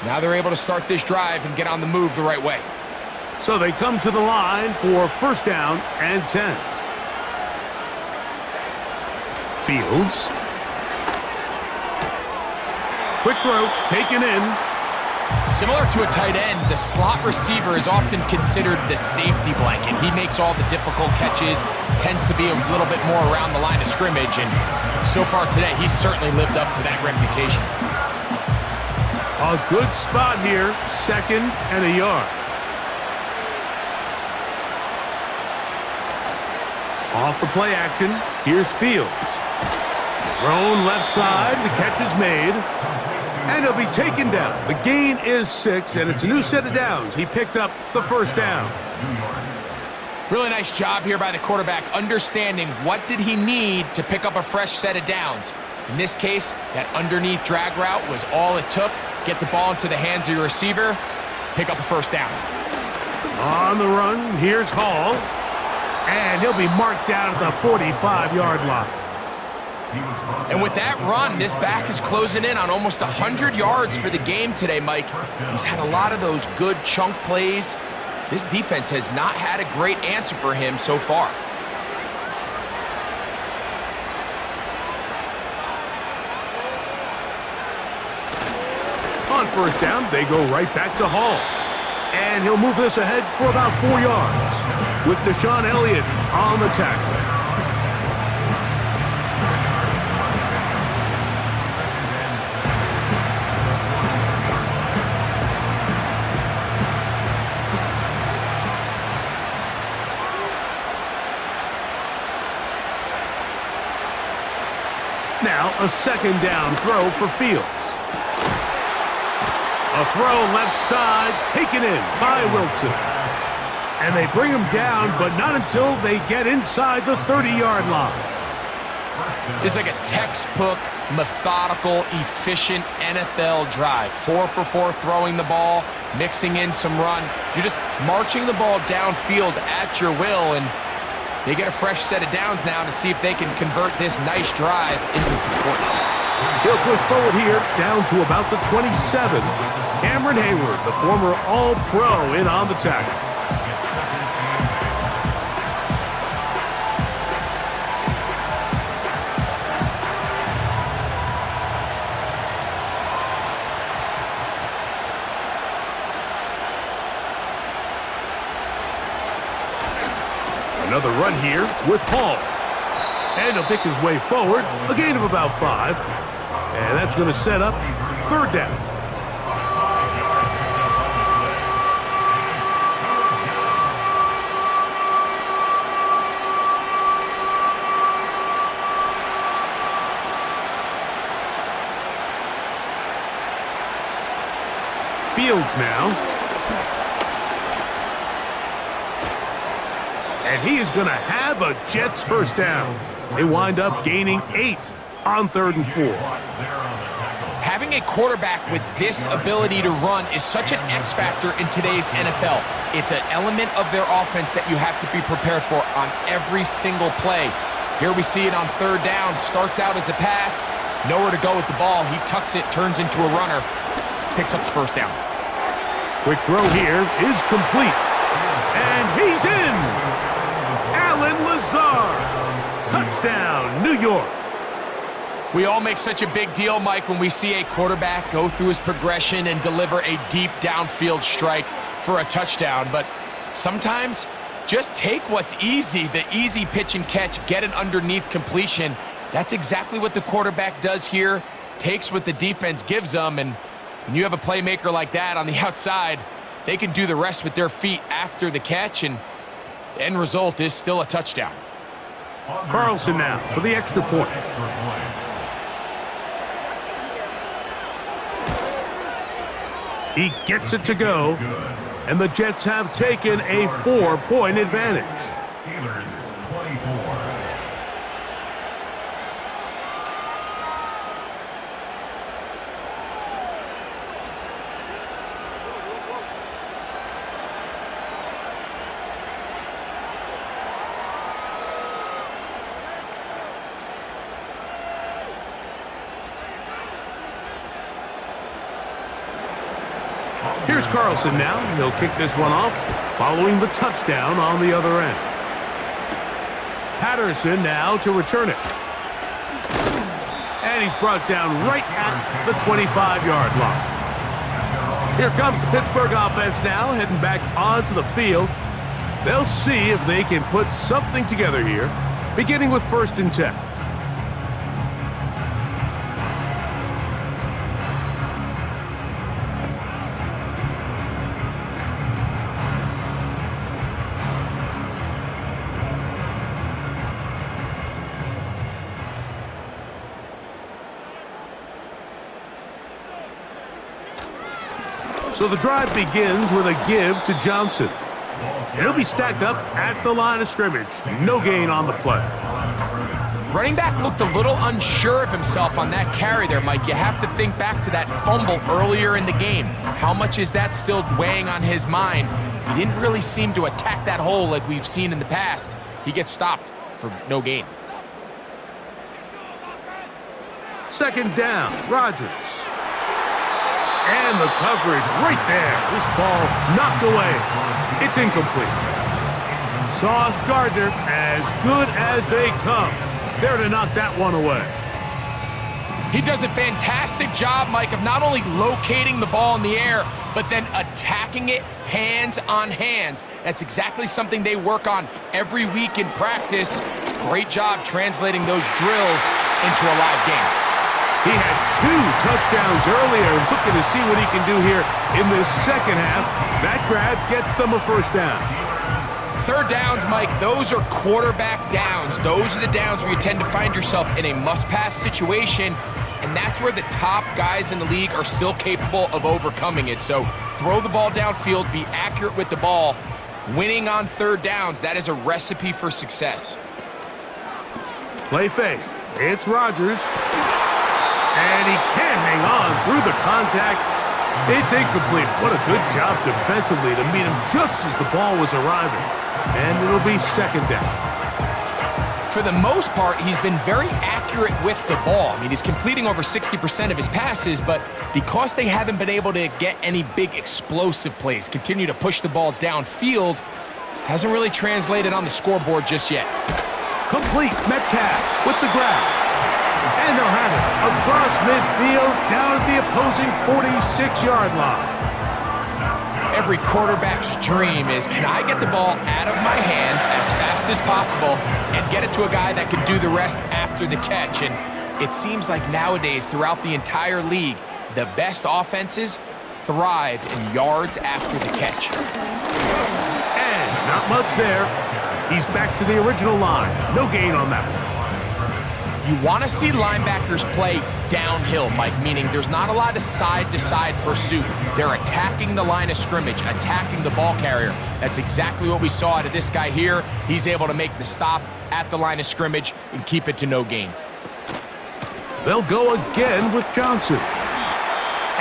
Now they're able to start this drive and get on the move the right way. So they come to the line for 1st down and 10. Fields. Quick throw, taken in. Similar to a tight end, the slot receiver is often considered the safety blanket. He makes all the difficult catches, tends to be a little bit more around the line of scrimmage, and so far today, he's certainly lived up to that reputation. A good spot here, 2nd and a yard. Off the play action, here's Fields. Thrown left side, the catch is made. And he'll be taken down. The gain is 6, and it's a new set of downs. He picked up the 1st down. Really nice job here by the quarterback, understanding what did he need to pick up a fresh set of downs. In this case, that underneath drag route was all it took. Get the ball into the hands of your receiver, pick up a 1st down. On the run, here's Hall. And he'll be marked down at the 45-yard line. And with that run, this back is closing in on almost 100 yards for the game today, Mike. He's had a lot of those good chunk plays. This defense has not had a great answer for him so far. On 1st down, they go right back to Hall. And he'll move this ahead for about 4 yards with Deshaun Elliott on the tackle. Now a 2nd down throw for Fields. A throw left side, taken in by Wilson. And they bring him down, but not until they get inside the 30-yard line. It's like a textbook, methodical, efficient NFL drive. 4 for 4 throwing the ball, mixing in some run. You're just marching the ball downfield at your will, and they get a fresh set of downs now to see if they can convert this nice drive into some points. He'll push forward here, down to about the 27. Cameron Hayward, the former All-Pro, in on the tackle. Another run here with Hall. And he'll pick his way forward, a gain of about 5. And that's going to set up 3rd down. Fields now. And he is going to have a Jets 1st down. They wind up gaining 8 on 3rd and 4. Having Having a quarterback with this ability to run is such an X factor in today's NFL. It's an element of their offense that you have to be prepared for on every single play. Here we see it on third down. Starts out as a pass. Nowhere to go with the ball. He tucks it, turns into a runner. Picks up the first down. Quick throw here is complete. And he's in! Allen Lazard. Touchdown, New York. We all make such a big deal, Mike, when we see a quarterback go through his progression and deliver a deep downfield strike for a touchdown. But sometimes, just take what's easy, the easy pitch and catch, get an underneath completion. That's exactly what the quarterback does here, takes what the defense gives them, and when you have a playmaker like that on the outside, they can do the rest with their feet after the catch, and the end result is still a touchdown. Carlson now for the extra point. He gets it to go, and the Jets have taken a 4-point advantage. Steelers 24. Here's Carlson now. He'll kick this one off, following the touchdown on the other end. Patterson now to return it. And he's brought down right at the 25-yard line. Here comes the Pittsburgh offense now, heading back onto the field. They'll see if they can put something together here, beginning with 1st and 10. So the drive begins with a give to Johnson. And he'll be stacked up at the line of scrimmage. No gain on the play. Running back looked a little unsure of himself on that carry there, Mike. You have to think back to that fumble earlier in the game. How much is that still weighing on his mind? He didn't really seem to attack that hole like we've seen in the past. He gets stopped for no gain. 2nd down, Rodgers. And the coverage right there. This ball knocked away. It's incomplete. Sauce Gardner, as good as they come. There to knock that one away. He does a fantastic job, Mike, of not only locating the ball in the air, but then attacking it hands on hands. That's exactly something they work on every week in practice. Great job translating those drills into a live game. He had 2 touchdowns earlier, looking to see what he can do here in this second half. That grab gets them a 1st down. 3rd downs, Mike, those are quarterback downs. Those are the downs where you tend to find yourself in a must-pass situation, and that's where the top guys in the league are still capable of overcoming it. So throw the ball downfield, be accurate with the ball. Winning on 3rd downs, that is a recipe for success. Play fake. It's Rodgers. And he can't hang on through the contact. It's incomplete. What a good job defensively to meet him just as the ball was arriving. And it'll be 2nd down. For the most part, he's been very accurate with the ball. I mean, he's completing over 60% of his passes, but because they haven't been able to get any big explosive plays, continue to push the ball downfield, hasn't really translated on the scoreboard just yet. Complete. Metcalf with the grab. And they'll have it across midfield, down at the opposing 46-yard line. Every quarterback's dream is, can I get the ball out of my hand as fast as possible and get it to a guy that can do the rest after the catch? And it seems like nowadays, throughout the entire league, the best offenses thrive in yards after the catch. And not much there. He's back to the original line. No gain on that one. You want to see linebackers play downhill, Mike, meaning there's not a lot of side-to-side pursuit. They're attacking the line of scrimmage, attacking the ball carrier. That's exactly what we saw out of this guy here. He's able to make the stop at the line of scrimmage and keep it to no gain. They'll go again with Johnson.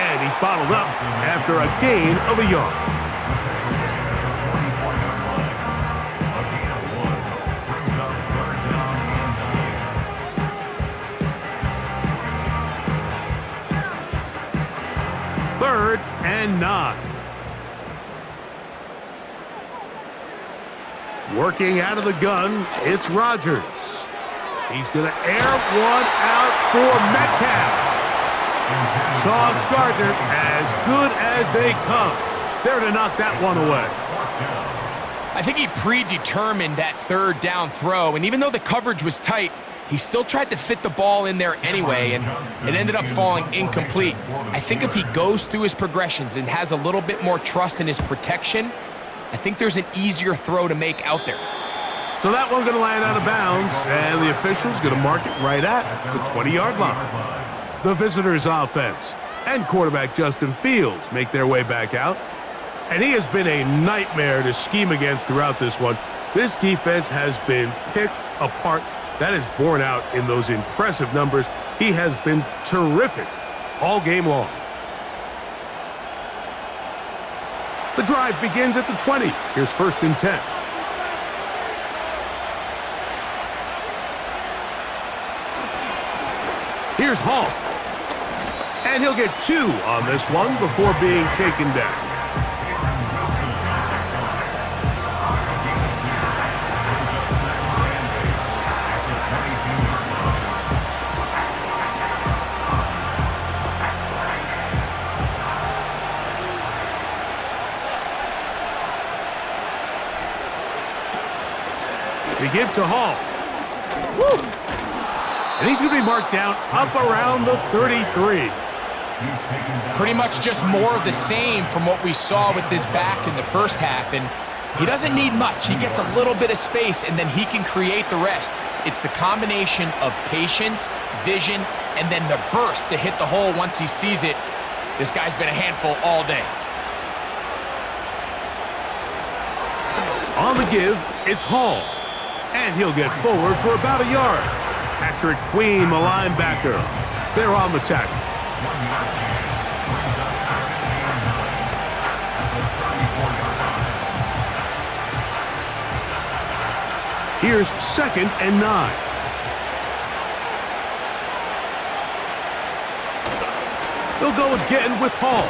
And he's bottled up after a gain of a yard. Third and 9. Working out of the gun, it's Rodgers. He's going to air one out for Metcalf. Sauce Gardner, as good as they come. There to knock that one away. I think he predetermined that third down throw, and even though the coverage was tight, he still tried to fit the ball in there anyway, and it ended up falling incomplete. I think if he goes through his progressions and has a little bit more trust in his protection, I think there's an easier throw to make out there. So that one's going to land out of bounds, and the official's going to mark it right at the 20-yard line. The visitors' offense and quarterback Justin Fields make their way back out, and he has been a nightmare to scheme against throughout this one. This defense has been picked apart. That is borne out in those impressive numbers. He has been terrific all game long. The drive begins at the 20. Here's 1st and 10. Here's Hall. And he'll get 2 on this one before being taken down. They give to Hall. Woo! And he's going to be marked down up around the 33. Pretty much just more of the same from what we saw with this back in the first half, and he doesn't need much. He gets a little bit of space, and then he can create the rest. It's the combination of patience, vision, and then the burst to hit the hole once he sees it. This guy's been a handful all day. On the give, it's Hall. And he'll get forward for about a yard. Patrick Queen, the linebacker. They're on the tackle. Here's 2nd and 9. They'll go again with Hall.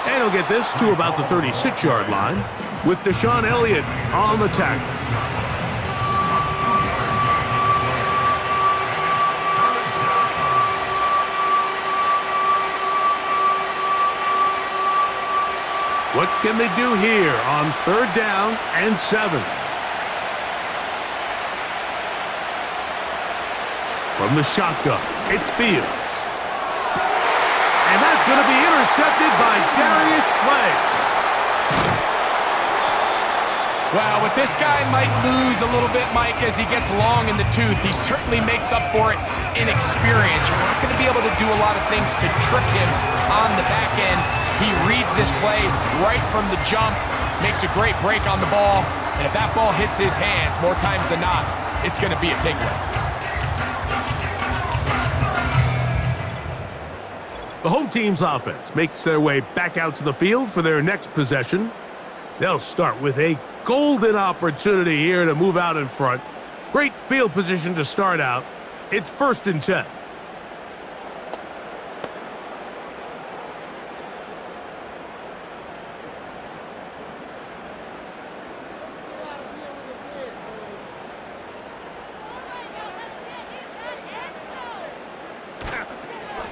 And he'll get this to about the 36-yard line with Deshaun Elliott on the tackle. What can they do here on 3rd down and 7? From the shotgun, it's Fields. And that's going to be intercepted by Darius Slay. Well, what this guy might lose a little bit, Mike, as he gets long in the tooth, he certainly makes up for it in experience. You're not going to be able to do a lot of things to trick him on the back end. He reads this play right from the jump, makes a great break on the ball, and if that ball hits his hands more times than not, it's going to be a takeaway. The home team's offense makes their way back out to the field for their next possession. They'll start with a golden opportunity here to move out in front. Great field position to start out. It's 1st and 10.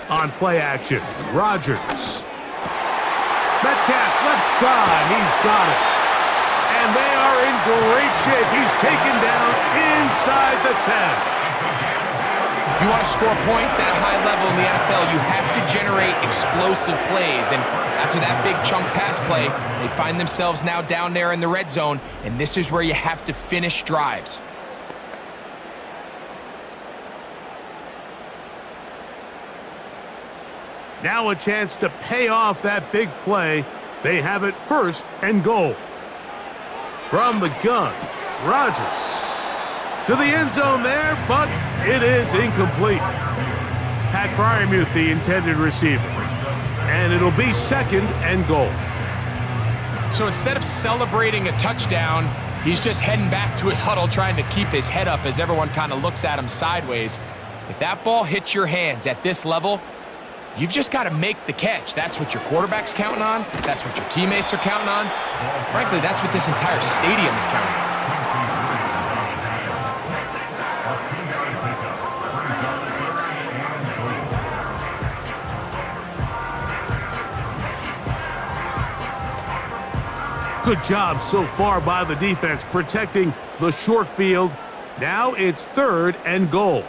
On play action, Rodgers. Metcalf, left side, he's got it. And they are in great shape. He's taken down inside the 10. If you want to score points at a high level in the NFL, you have to generate explosive plays. And after that big chunk pass play, they find themselves now down there in the red zone, and this is where you have to finish drives. Now a chance to pay off that big play. They have it 1st and goal. From the gun, Rodgers to the end zone there, but it is incomplete. Pat Fryermuth, the intended receiver. and it'll be 2nd and goal. So instead of celebrating a touchdown, he's just heading back to his huddle trying to keep his head up as everyone kind of looks at him sideways. If that ball hits your hands at this level, you've just got to make the catch. That's what your quarterback's counting on. That's what your teammates are counting on. Frankly, that's what this entire stadium is counting on. Good job so far by the defense protecting the short field. Now it's 3rd and goal.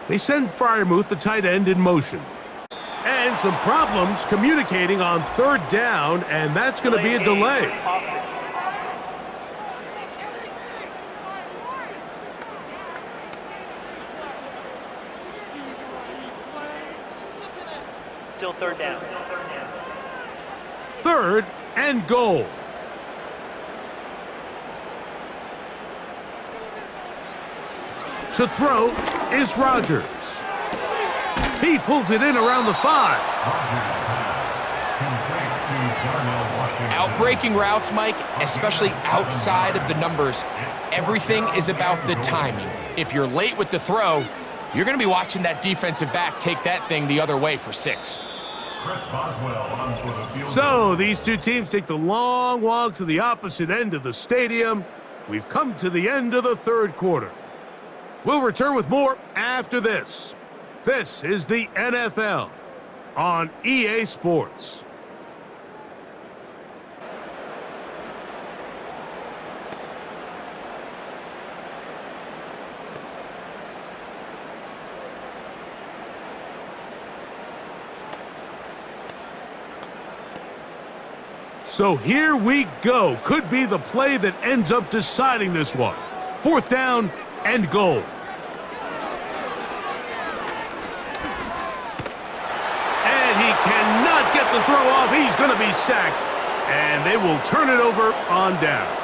They send Freiermuth, the tight end, in motion. And some problems communicating on 3rd down, and that's going to be a delay. Still 3rd down. 3rd and goal. To throw is Rodgers. He pulls it in around the 5. Outbreaking routes, Mike, especially outside of the numbers, everything is about the timing. If you're late with the throw, you're going to be watching that defensive back take that thing the other way for 6. So these two teams take the long walk to the opposite end of the stadium. We've come to the end of the 3rd quarter. We'll return with more after this. This is the NFL on EA Sports. So here we go. Could be the play that ends up deciding this one. 4th down and goal. And he cannot get the throw off. He's going to be sacked. And they will turn it over on downs.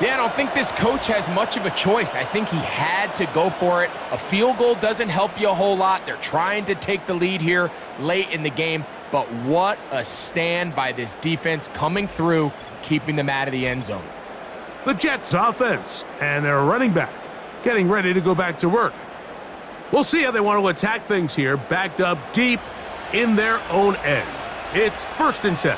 Yeah, I don't think this coach has much of a choice. I think he had to go for it. A field goal doesn't help you a whole lot. They're trying to take the lead here late in the game. But what a stand by this defense coming through, keeping them out of the end zone. The Jets offense and their running back getting ready to go back to work. We'll see how they want to attack things here, backed up deep in their own end. It's 1st and 10.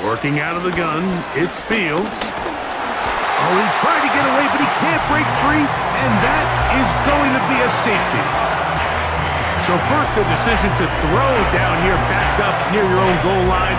Working out of the gun, it's Fields. Oh, he tried to get away, but he can't break free, and that is going to be a safety. So first, the decision to throw down here, backed up near your own goal line,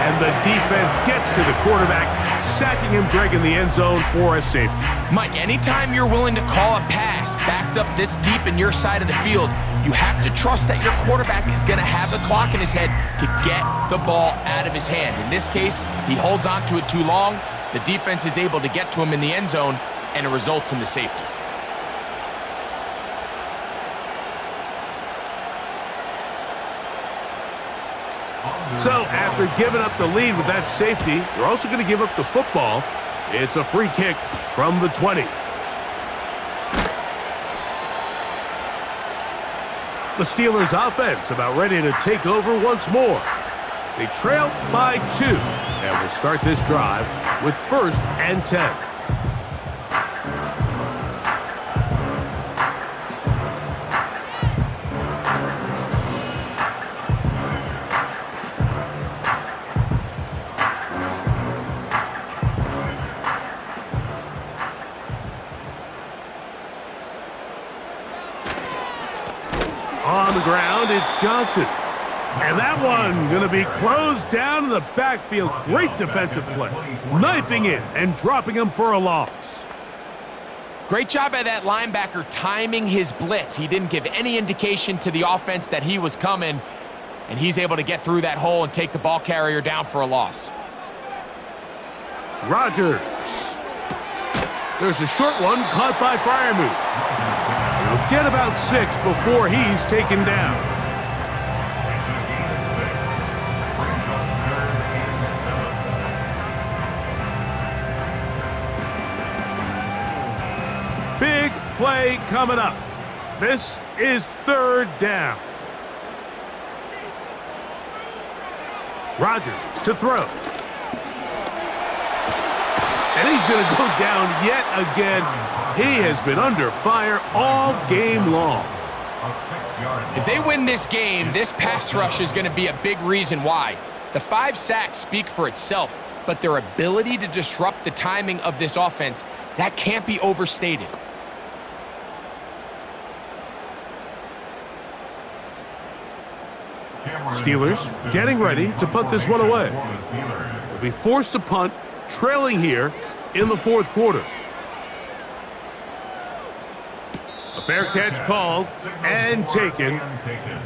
and the defense gets to the quarterback, sacking him, Greg, in the end zone for a safety. Mike, anytime you're willing to call a pass backed up this deep in your side of the field, you have to trust that your quarterback is going to have the clock in his head to get the ball out of his hand. In this case, he holds on to it too long. The defense is able to get to him in the end zone, and it results in the safety. So after giving up the lead with that safety, you're also going to give up the football. It's a free kick from the 20. The Steelers offense about ready to take over once more. They trail by 2 and will start this drive with 1st and 10. On the ground, it's Johnson. And that one going to be closed down in the backfield. Great defensive play. Knifing in and dropping him for a loss. Great job by that linebacker timing his blitz. He didn't give any indication to the offense that he was coming, and he's able to get through that hole and take the ball carrier down for a loss. Rodgers. There's a short one caught by Freiermuth. He'll get about 6 before he's taken down. It's a gain of 6. Brings up 3rd and 7. Big play coming up. This is 3rd down. Rodgers to throw. And he's going to go down yet again. He has been under fire all game long. A 6-yard If they win this game, this pass rush is going to be a big reason why. The 5 sacks speak for itself, but their ability to disrupt the timing of this offense, that can't be overstated. Steelers getting ready to punt this one away. They'll be forced to punt, trailing here in the 4th quarter. A fair catch called and taken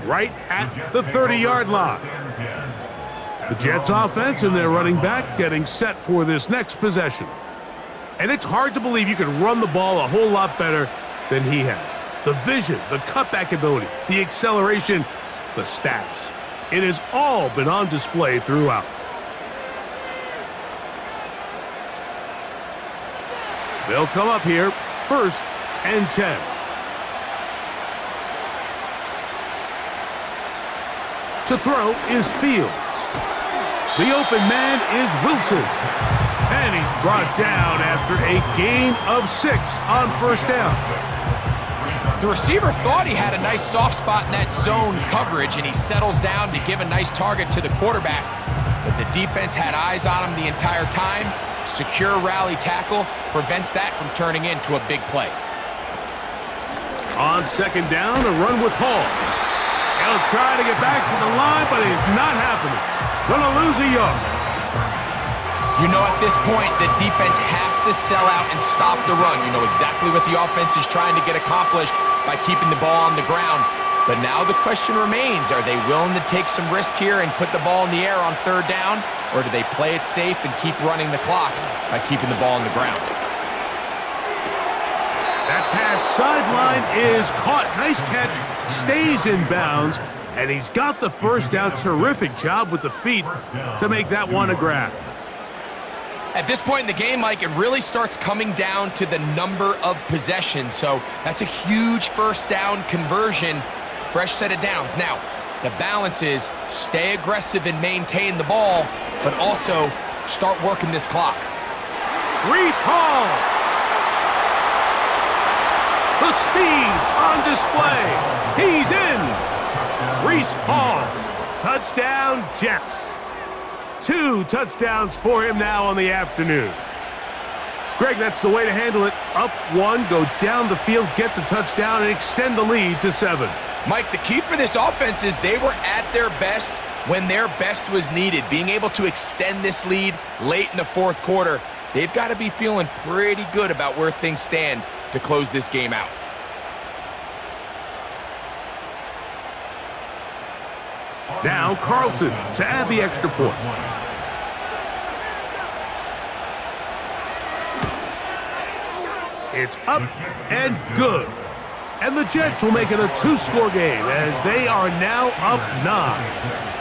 right at the 30-yard line. The Jets offense and their running back getting set for this next possession. And it's hard to believe you can run the ball a whole lot better than he has. The vision, the cutback ability, the acceleration, the stats. It has all been on display throughout. They'll come up here, 1st and 10. To throw is Fields. The open man is Wilson. And he's brought down after a gain of 6 on 1st down. The receiver thought he had a nice soft spot in that zone coverage, and he settles down to give a nice target to the quarterback. But the defense had eyes on him the entire time. Secure rally tackle prevents that from turning into a big play. On 2nd down, a run with Hall. He'll try to get back to the line, but it's not happening. Gonna lose a yard. You know, at this point, the defense has to sell out and stop the run. You know exactly what the offense is trying to get accomplished by keeping the ball on the ground. But now the question remains, are they willing to take some risk here and put the ball in the air on 3rd down? Or do they play it safe and keep running the clock by keeping the ball on the ground? That pass sideline is caught. Nice catch. Stays in bounds. And he's got the 1st down. Terrific job with the feet to make that one a grab. At this point in the game, Mike, it really starts coming down to the number of possessions. So that's a huge 1st down conversion. Fresh set of downs. Now, the balance is stay aggressive and maintain the ball, but also start working this clock. Reese Hall. The speed on display. He's in. Reese Hall. Touchdown, Jets. 2 touchdowns for him now on the afternoon. Greg, that's the way to handle it. Up 1, go down the field, get the touchdown, and extend the lead to 7. Mike, the key for this offense is they were at their best when their best was needed. Being able to extend this lead late in the 4th quarter, they've got to be feeling pretty good about where things stand to close this game out. Now Carlson to add the extra point. It's up and good. And the Jets will make it a 2-score game as they are now up 9.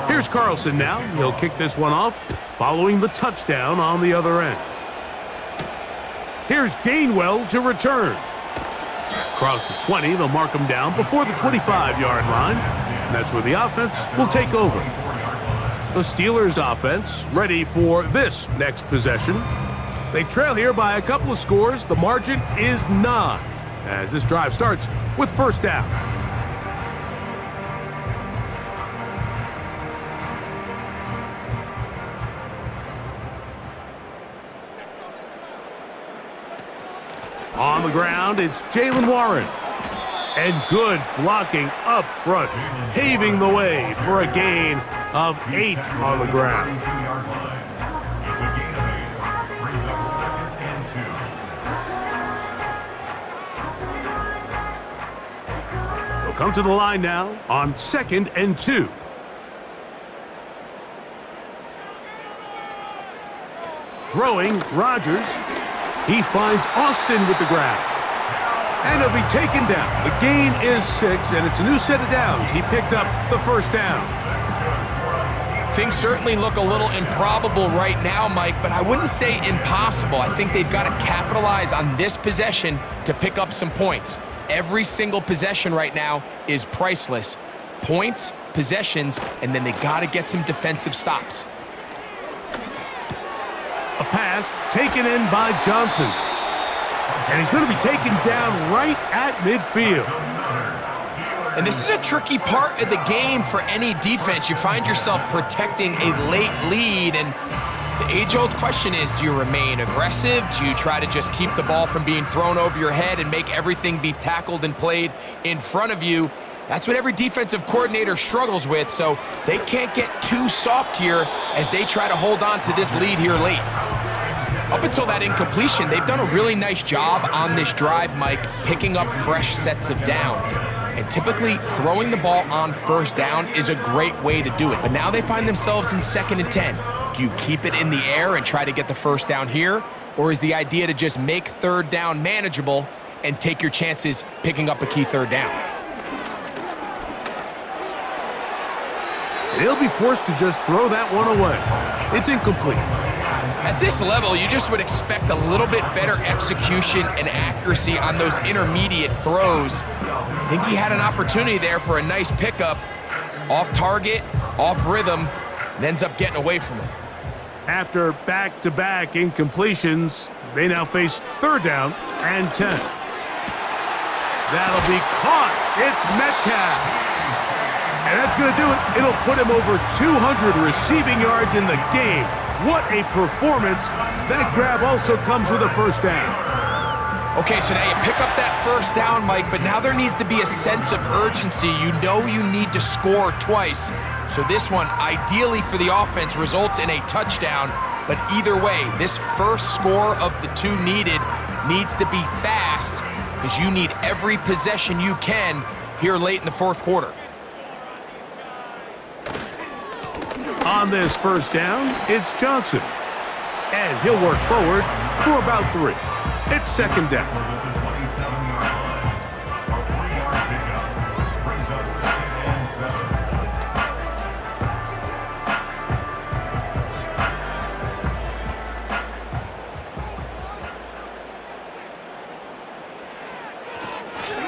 Here's Carlson now. He'll kick this one off, following the touchdown on the other end. Here's Gainwell to return. Across the 20, they'll mark him down before the 25-yard line. And that's where the offense will take over. The Steelers offense ready for this next possession. They trail here by a couple of scores. The margin is 9 as this drive starts with 1st down. On the ground, it's Jalen Warren. And good blocking up front, paving the way for a gain of 8 on the ground. It's a gain of 8. Brings up 2nd and 2. They'll come to the line now on 2nd and 2. Throwing, Rodgers. He finds Austin with the grab. And he'll be taken down. The gain is 6, and it's a new set of downs. He picked up the first down. Things certainly look a little improbable right now, Mike, but I wouldn't say impossible. I think they've got to capitalize on this possession to pick up some points. Every single possession right now is priceless. Points, possessions, and then they got to get some defensive stops. A pass taken in by Johnson. And he's going to be taken down right at midfield. And this is a tricky part of the game for any defense. You find yourself protecting a late lead, and the age-old question is, do you remain aggressive? Do you try to just keep the ball from being thrown over your head and make everything be tackled and played in front of you? That's what every defensive coordinator struggles with, so they can't get too soft here as they try to hold on to this lead here late. Up until that incompletion, they've done a really nice job on this drive, Mike, picking up fresh sets of downs. And typically, throwing the ball on first down is a great way to do it. But now they find themselves in 2nd and 10. Do you keep it in the air and try to get the first down here? Or is the idea to just make 3rd down manageable and take your chances picking up a key 3rd down? He'll be forced to just throw that one away. It's incomplete. At this level, you just would expect a little bit better execution and accuracy on those intermediate throws. I think he had an opportunity there for a nice pickup. Off target, off rhythm, and ends up getting away from him. After back-to-back incompletions, they now face 3rd down and 10. That'll be caught. It's Metcalf. And that's going to do it. It'll put him over 200 receiving yards in the game. What a performance. That grab also comes with a first down. Okay, so now you pick up that first down, Mike, but now there needs to be a sense of urgency. You know you need to score twice. So this one, ideally for the offense, results in a touchdown. But either way, this first score of the 2 needed needs to be fast, because you need every possession you can here late in the 4th quarter. On this first down, it's Johnson. And he'll work forward for about 3. It's 2nd down. The 27-yard line. A 3-yard pickup. Brings up 2nd and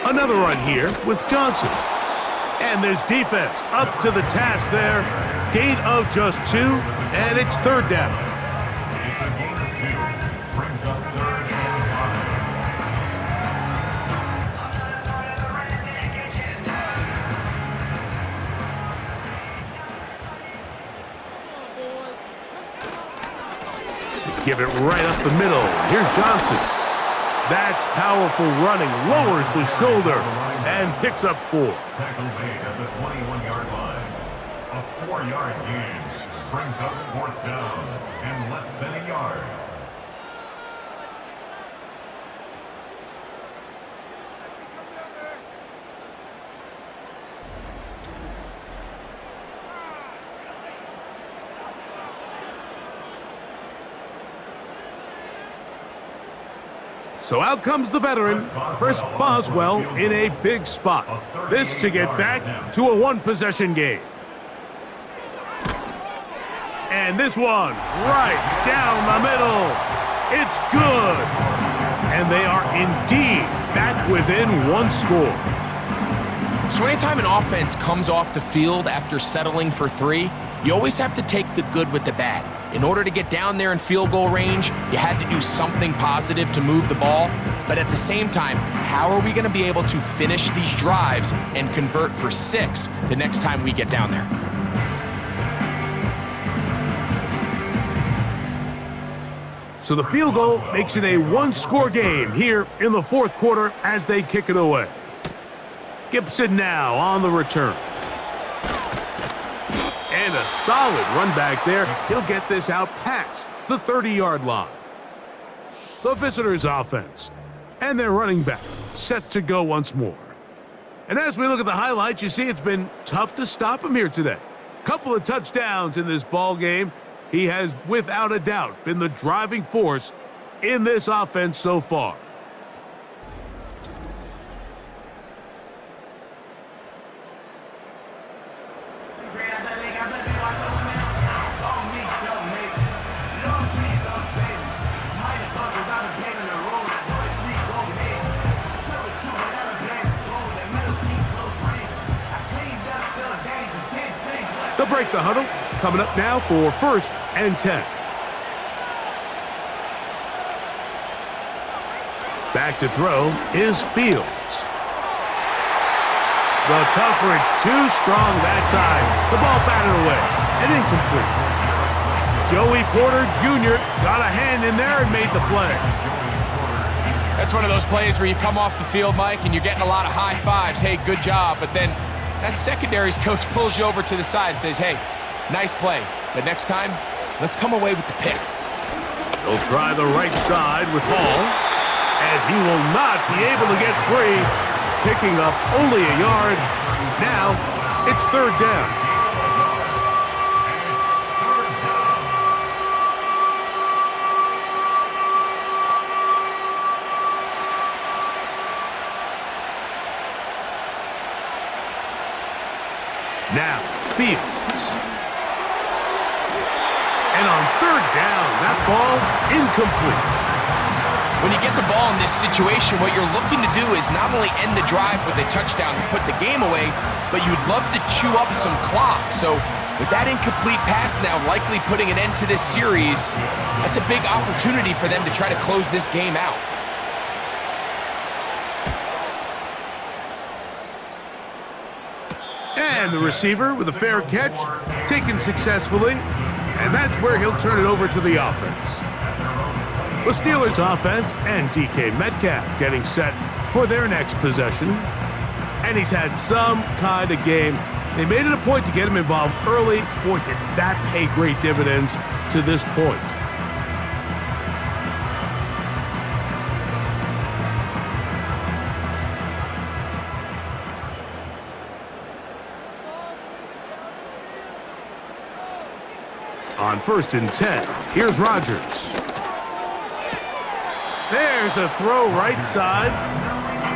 7. Another run here with Johnson. And this defense up to the task there. Gain of just 2, and it's 3rd down. It's a gain of 2. Brings up 3rd and 5. Give it right up the middle. Here's Johnson. That's powerful running. Lowers the shoulder and picks up 4. Tackle made at the 21-yard line. A 4-yard gain brings up 4th down and less than a yard. So out comes the veteran, Chris Boswell, in a big spot. This to get back to a 1-possession game. And this one, right down the middle. It's good. And they are indeed back within 1 score. So anytime an offense comes off the field after settling for 3, you always have to take the good with the bad. In order to get down there in field goal range, you had to do something positive to move the ball. But at the same time, how are we going to be able to finish these drives and convert for 6 the next time we get down there? So the field goal makes it a 1-score game here in the 4th quarter as they kick it away. Gibson now on the return. And a solid run back there. He'll get this out past the 30-yard line. The visitors' offense and their running back set to go once more. And as we look at the highlights, you see it's been tough to stop him here today. Couple of touchdowns in this ball game. He has, without a doubt, been the driving force in this offense so far. They'll break the huddle. Coming up now for 1st and 10. Back to throw is Fields. The coverage too strong that time. The ball batted away and incomplete. Joey Porter Jr. got a hand in there and made the play. That's one of those plays where you come off the field, Mike, and you're getting a lot of high fives. Hey, good job. But then that secondary's coach pulls you over to the side and says, hey, nice play. But next time, let's come away with the pick. He'll try the right side with Hall. And he will not be able to get free. Picking up only a yard. Now, it's 3rd down. Now, Fields. And on 3rd down, that ball incomplete. When you get the ball in this situation, what you're looking to do is not only end the drive with a touchdown to put the game away, but you'd love to chew up some clock. So with that incomplete pass now likely putting an end to this series, that's a big opportunity for them to try to close this game out. And the receiver with a fair catch, taken successfully, and that's where he'll turn it over to the offense. The Steelers offense and DK Metcalf getting set for their next possession. And he's had some kind of game. They made it a point to get him involved early. Boy, did that pay great dividends to this point. On 1st and 10, here's Rodgers. There's a throw right side.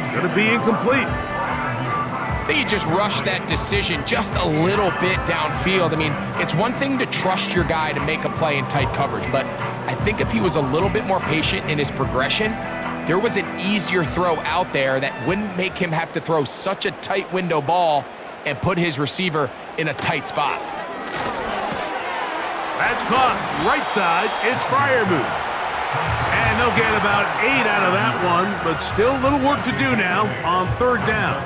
It's going to be incomplete. I think he just rushed that decision just a little bit downfield. I mean, it's one thing to trust your guy to make a play in tight coverage, but I think if he was a little bit more patient in his progression, there was an easier throw out there that wouldn't make him have to throw such a tight window ball and put his receiver in a tight spot. That's caught. Right side, it's Freiermuth. And they'll get about 8 out of that one, but still a little work to do now on 3rd down.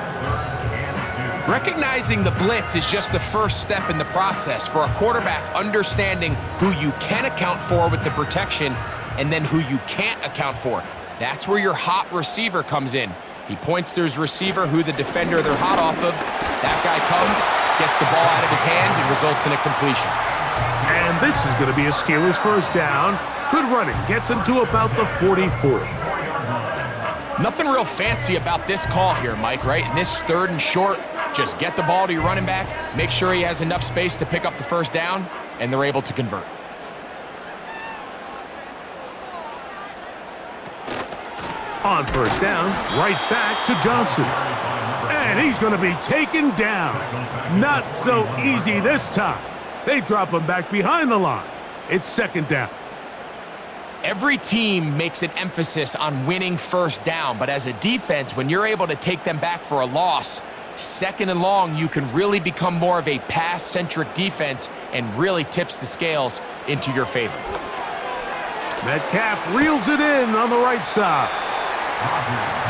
Recognizing the blitz is just the first step in the process for a quarterback understanding who you can account for with the protection and then who you can't account for. That's where your hot receiver comes in. He points to his receiver, who the defender they're hot off of. That guy comes, gets the ball out of his hand, and results in a completion. And this is going to be a Steelers 1st down. Good running, gets him to about the 44. Nothing real fancy about this call here, Mike, right? In this 3rd and short, just get the ball to your running back, make sure he has enough space to pick up the 1st down, and they're able to convert. On 1st down, right back to Johnson. And he's going to be taken down. Not so easy this time. They drop him back behind the line. It's 2nd down. Every team makes an emphasis on winning 1st down, but as a defense, when you're able to take them back for a loss, 2nd and long, you can really become more of a pass-centric defense and really tips the scales into your favor. Metcalf reels it in on the right side.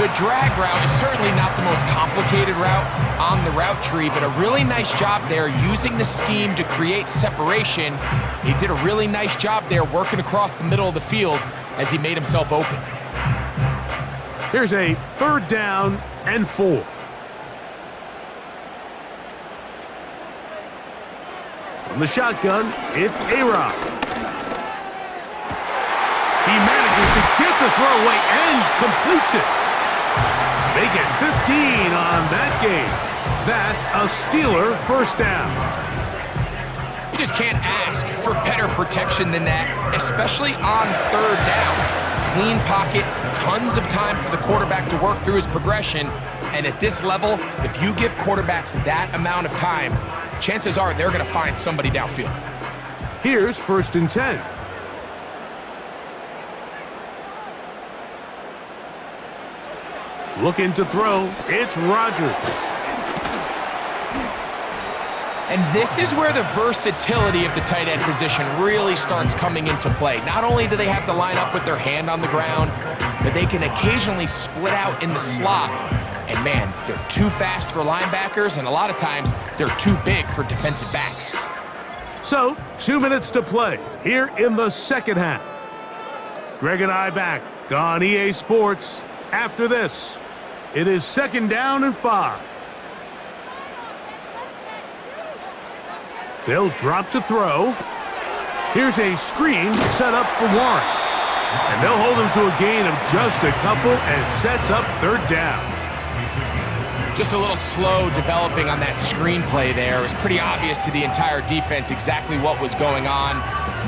The drag route is certainly not the most complicated route on the route tree, but a really nice job there using the scheme to create separation. He did a really nice job there working across the middle of the field as he made himself open. Here's a 3rd down and 4. In the shotgun, it's A-Rod. He manages to get the throwaway and completes it. They get 15 on that game. That's a Steeler first down. You just can't ask for better protection than that, especially on third down. Clean pocket, tons of time for the quarterback to work through his progression. And at this level, if you give quarterbacks that amount of time, chances are they're going to find somebody downfield. Here's 1st and 10. Looking to throw, it's Rodgers. And this is where the versatility of the tight end position really starts coming into play. Not only do they have to line up with their hand on the ground, but they can occasionally split out in the slot. And man, they're too fast for linebackers, and a lot of times they're too big for defensive backs. So, 2 minutes to play here in the second half. Greg and I back on EA Sports. After this, it is 2nd down and 5. They'll drop to throw. Here's a screen set up for Warren. And they'll hold him to a gain of just a couple, and it sets up 3rd down. Just a little slow developing on that screenplay there. It was pretty obvious to the entire defense exactly what was going on.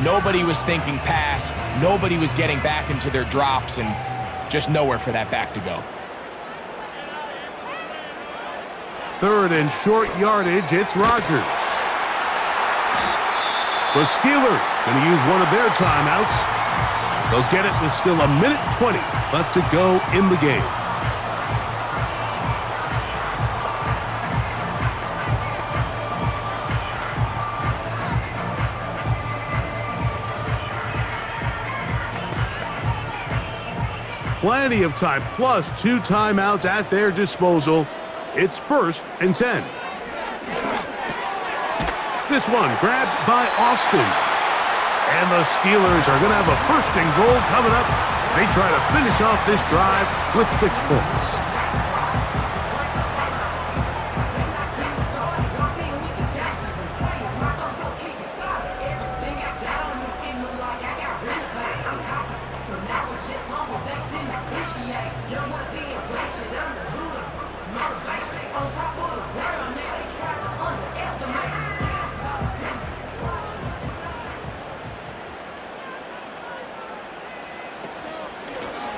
Nobody was thinking pass. Nobody was getting back into their drops, and just nowhere for that back to go. 3rd and short yardage, it's Rodgers. The Steelers going to use one of their timeouts. They'll get it with still 1:20 left to go in the game. Plenty of time, plus 2 timeouts at their disposal. It's 1st and 10. This one grabbed by Austin. And the Steelers are going to have a 1st and goal coming up. They try to finish off this drive with 6 points.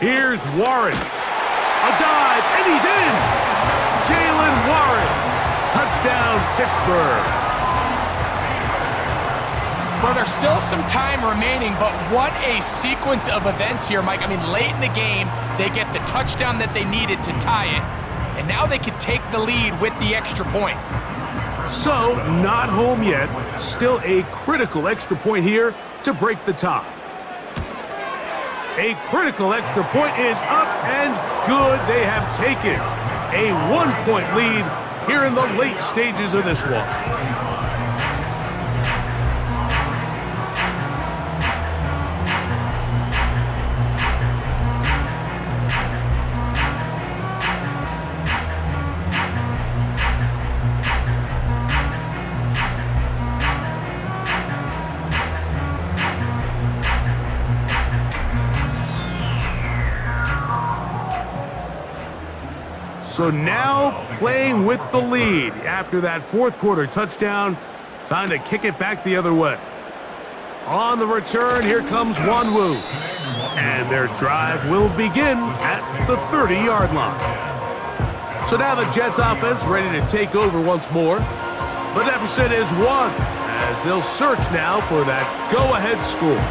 Here's Warren. A dive, and he's in! Jalen Warren. Touchdown, Pittsburgh. Well, there's still some time remaining, but what a sequence of events here, Mike. I mean, late in the game, they get the touchdown that they needed to tie it, and now they can take the lead with the extra point. So, not home yet. Still a critical extra point here to break the tie. A critical extra point is up and good. They have taken a 1-point lead here in the late stages of this one. So now playing with the lead after that 4th quarter touchdown. Time to kick it back the other way. On the return, here comes Wanwu. And their drive will begin at the 30-yard line. So now the Jets offense ready to take over once more. The deficit is 1 as they'll search now for that go-ahead score.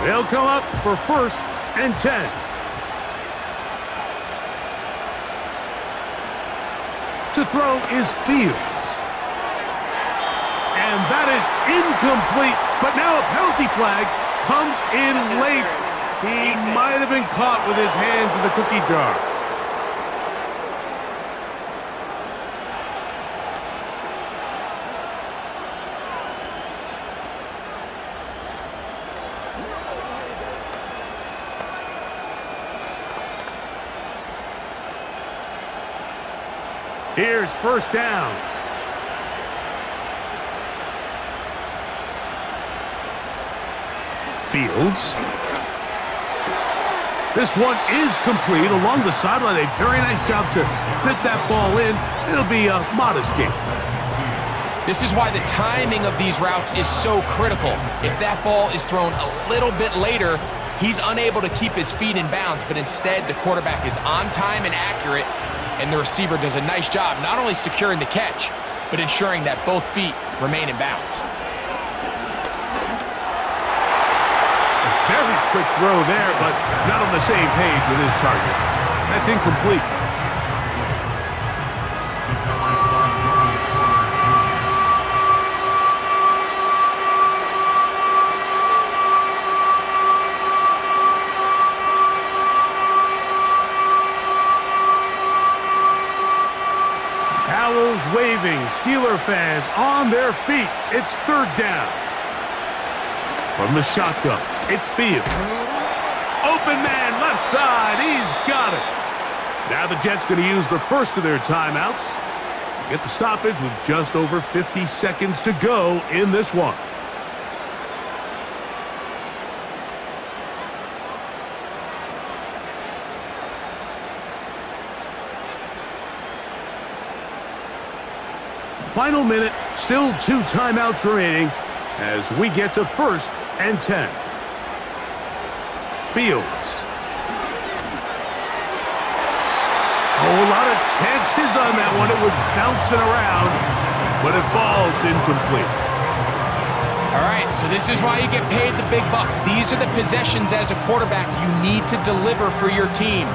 They'll come up for 1st and 10. To throw is Fields. And that is incomplete, but now a penalty flag comes in late. He might have been caught with his hands in the cookie jar. Here's first down. Fields. This one is complete along the sideline. A very nice job to fit that ball in. It'll be a modest gain. This is why the timing of these routes is so critical. If that ball is thrown a little bit later, he's unable to keep his feet in bounds, but instead the quarterback is on time and accurate, and the receiver does a nice job not only securing the catch, but ensuring that both feet remain in bounds. Very quick throw there, but not on the same page with his target. That's incomplete. Towels waving, Steeler fans on their feet. It's third down. From the shotgun, it's Fields. Open man, left side, he's got it. Now the Jets going to use the first of their timeouts. Get the stoppage with just over 50 seconds to go in this one. Final minute, still 2 timeouts remaining as we get to first and 10. Fields. Oh, a lot of chances on that one. It was bouncing around, but it falls incomplete. All right, so this is why you get paid the big bucks. These are the possessions as a quarterback you need to deliver for your team.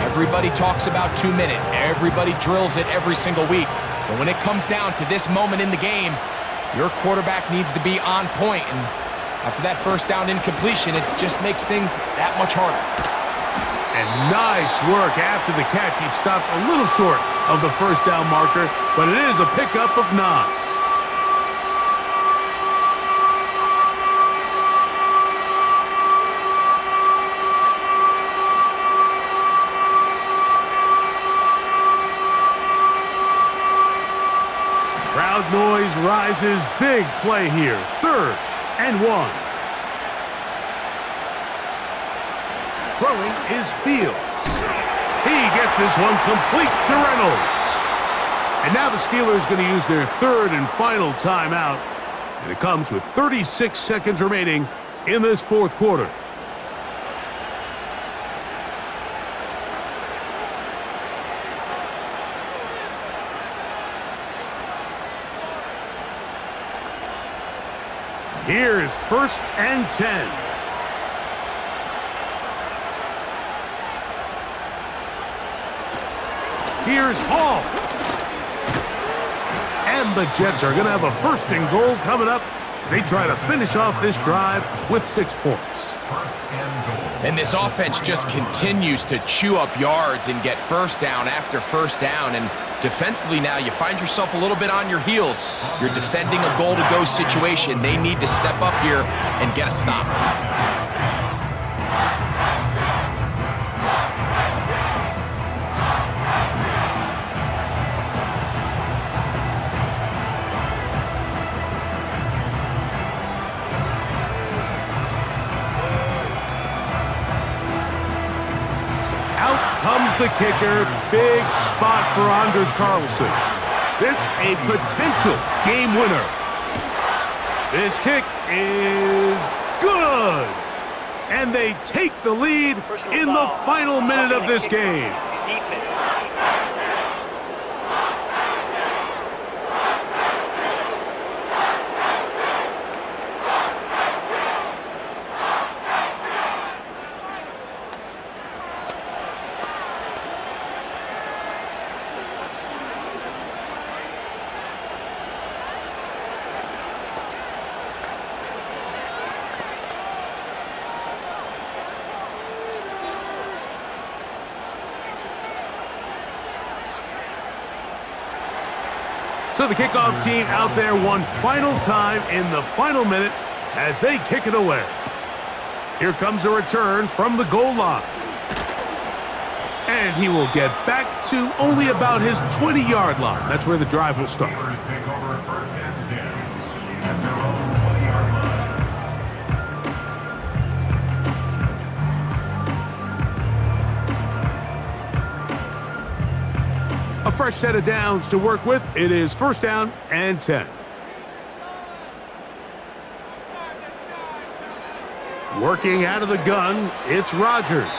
Everybody talks about 2 minute. Everybody drills it every single week. But when it comes down to this moment in the game, your quarterback needs to be on point, and after that first down incompletion, it just makes things that much harder. And nice work after the catch. He stopped a little short of the first down marker, but it is a pickup of 9. Crowd noise rises. Big play here. Third and 1. Throwing is Fields. He gets this one complete to Reynolds. And now the Steelers going to use their third and final timeout. And it comes with 36 seconds remaining in this fourth quarter. Here's first and 10. Here's Hall. And the Jets are going to have a first and goal coming up. They try to finish off this drive with 6 points. And this offense just continues to chew up yards and get first down after first down. And defensively now, you find yourself a little bit on your heels. You're defending a goal-to-go situation. They need to step up here and get a stop. Comes the kicker. Big spot for Anders Carlson. This a potential game winner. This kick is good. And they take the lead in the final minute of this game. So the kickoff team out there one final time in the final minute as they kick it away. Here comes a return from the goal line. And he will get back to only about his 20-yard line. That's where the drive will start. Steelers take over first and 10 at their own 20-yard line. A fresh set of downs to work with. It is first down and 10. Working out of the gun, it's Rodgers.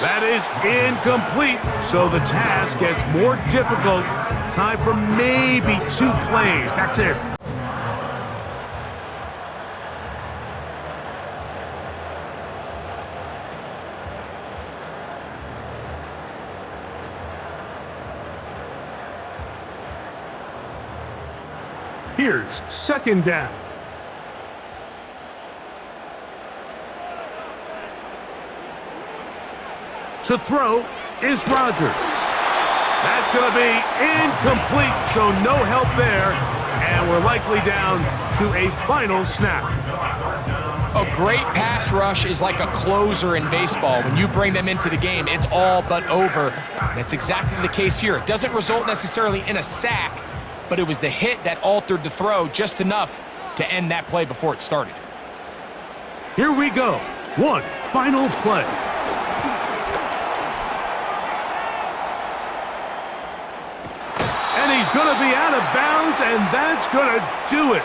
That is incomplete, so the task gets more difficult. Time for maybe 2 plays. That's it. Here's second down. To throw is Rodgers. That's going to be incomplete, so no help there. And we're likely down to a final snap. A great pass rush is like a closer in baseball. When you bring them into the game, it's all but over. That's exactly the case here. It doesn't result necessarily in a sack, but it was the hit that altered the throw just enough to end that play before it started. Here we go. One final play. And he's going to be out of bounds, and that's going to do it.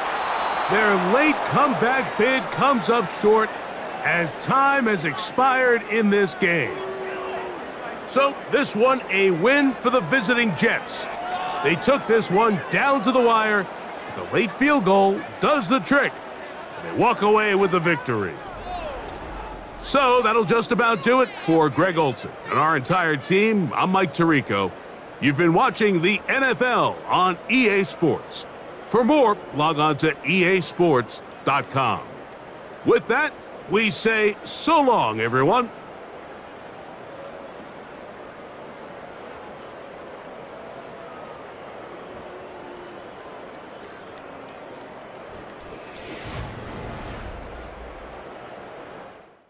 Their late comeback bid comes up short as time has expired in this game. So this one a win for the visiting Jets. They took this one down to the wire. The late field goal does the trick, and they walk away with the victory. So that'll just about do it for Greg Olson and our entire team. I'm Mike Tirico. You've been watching the NFL on EA Sports. For more, log on to easports.com. With that, we say so long, everyone.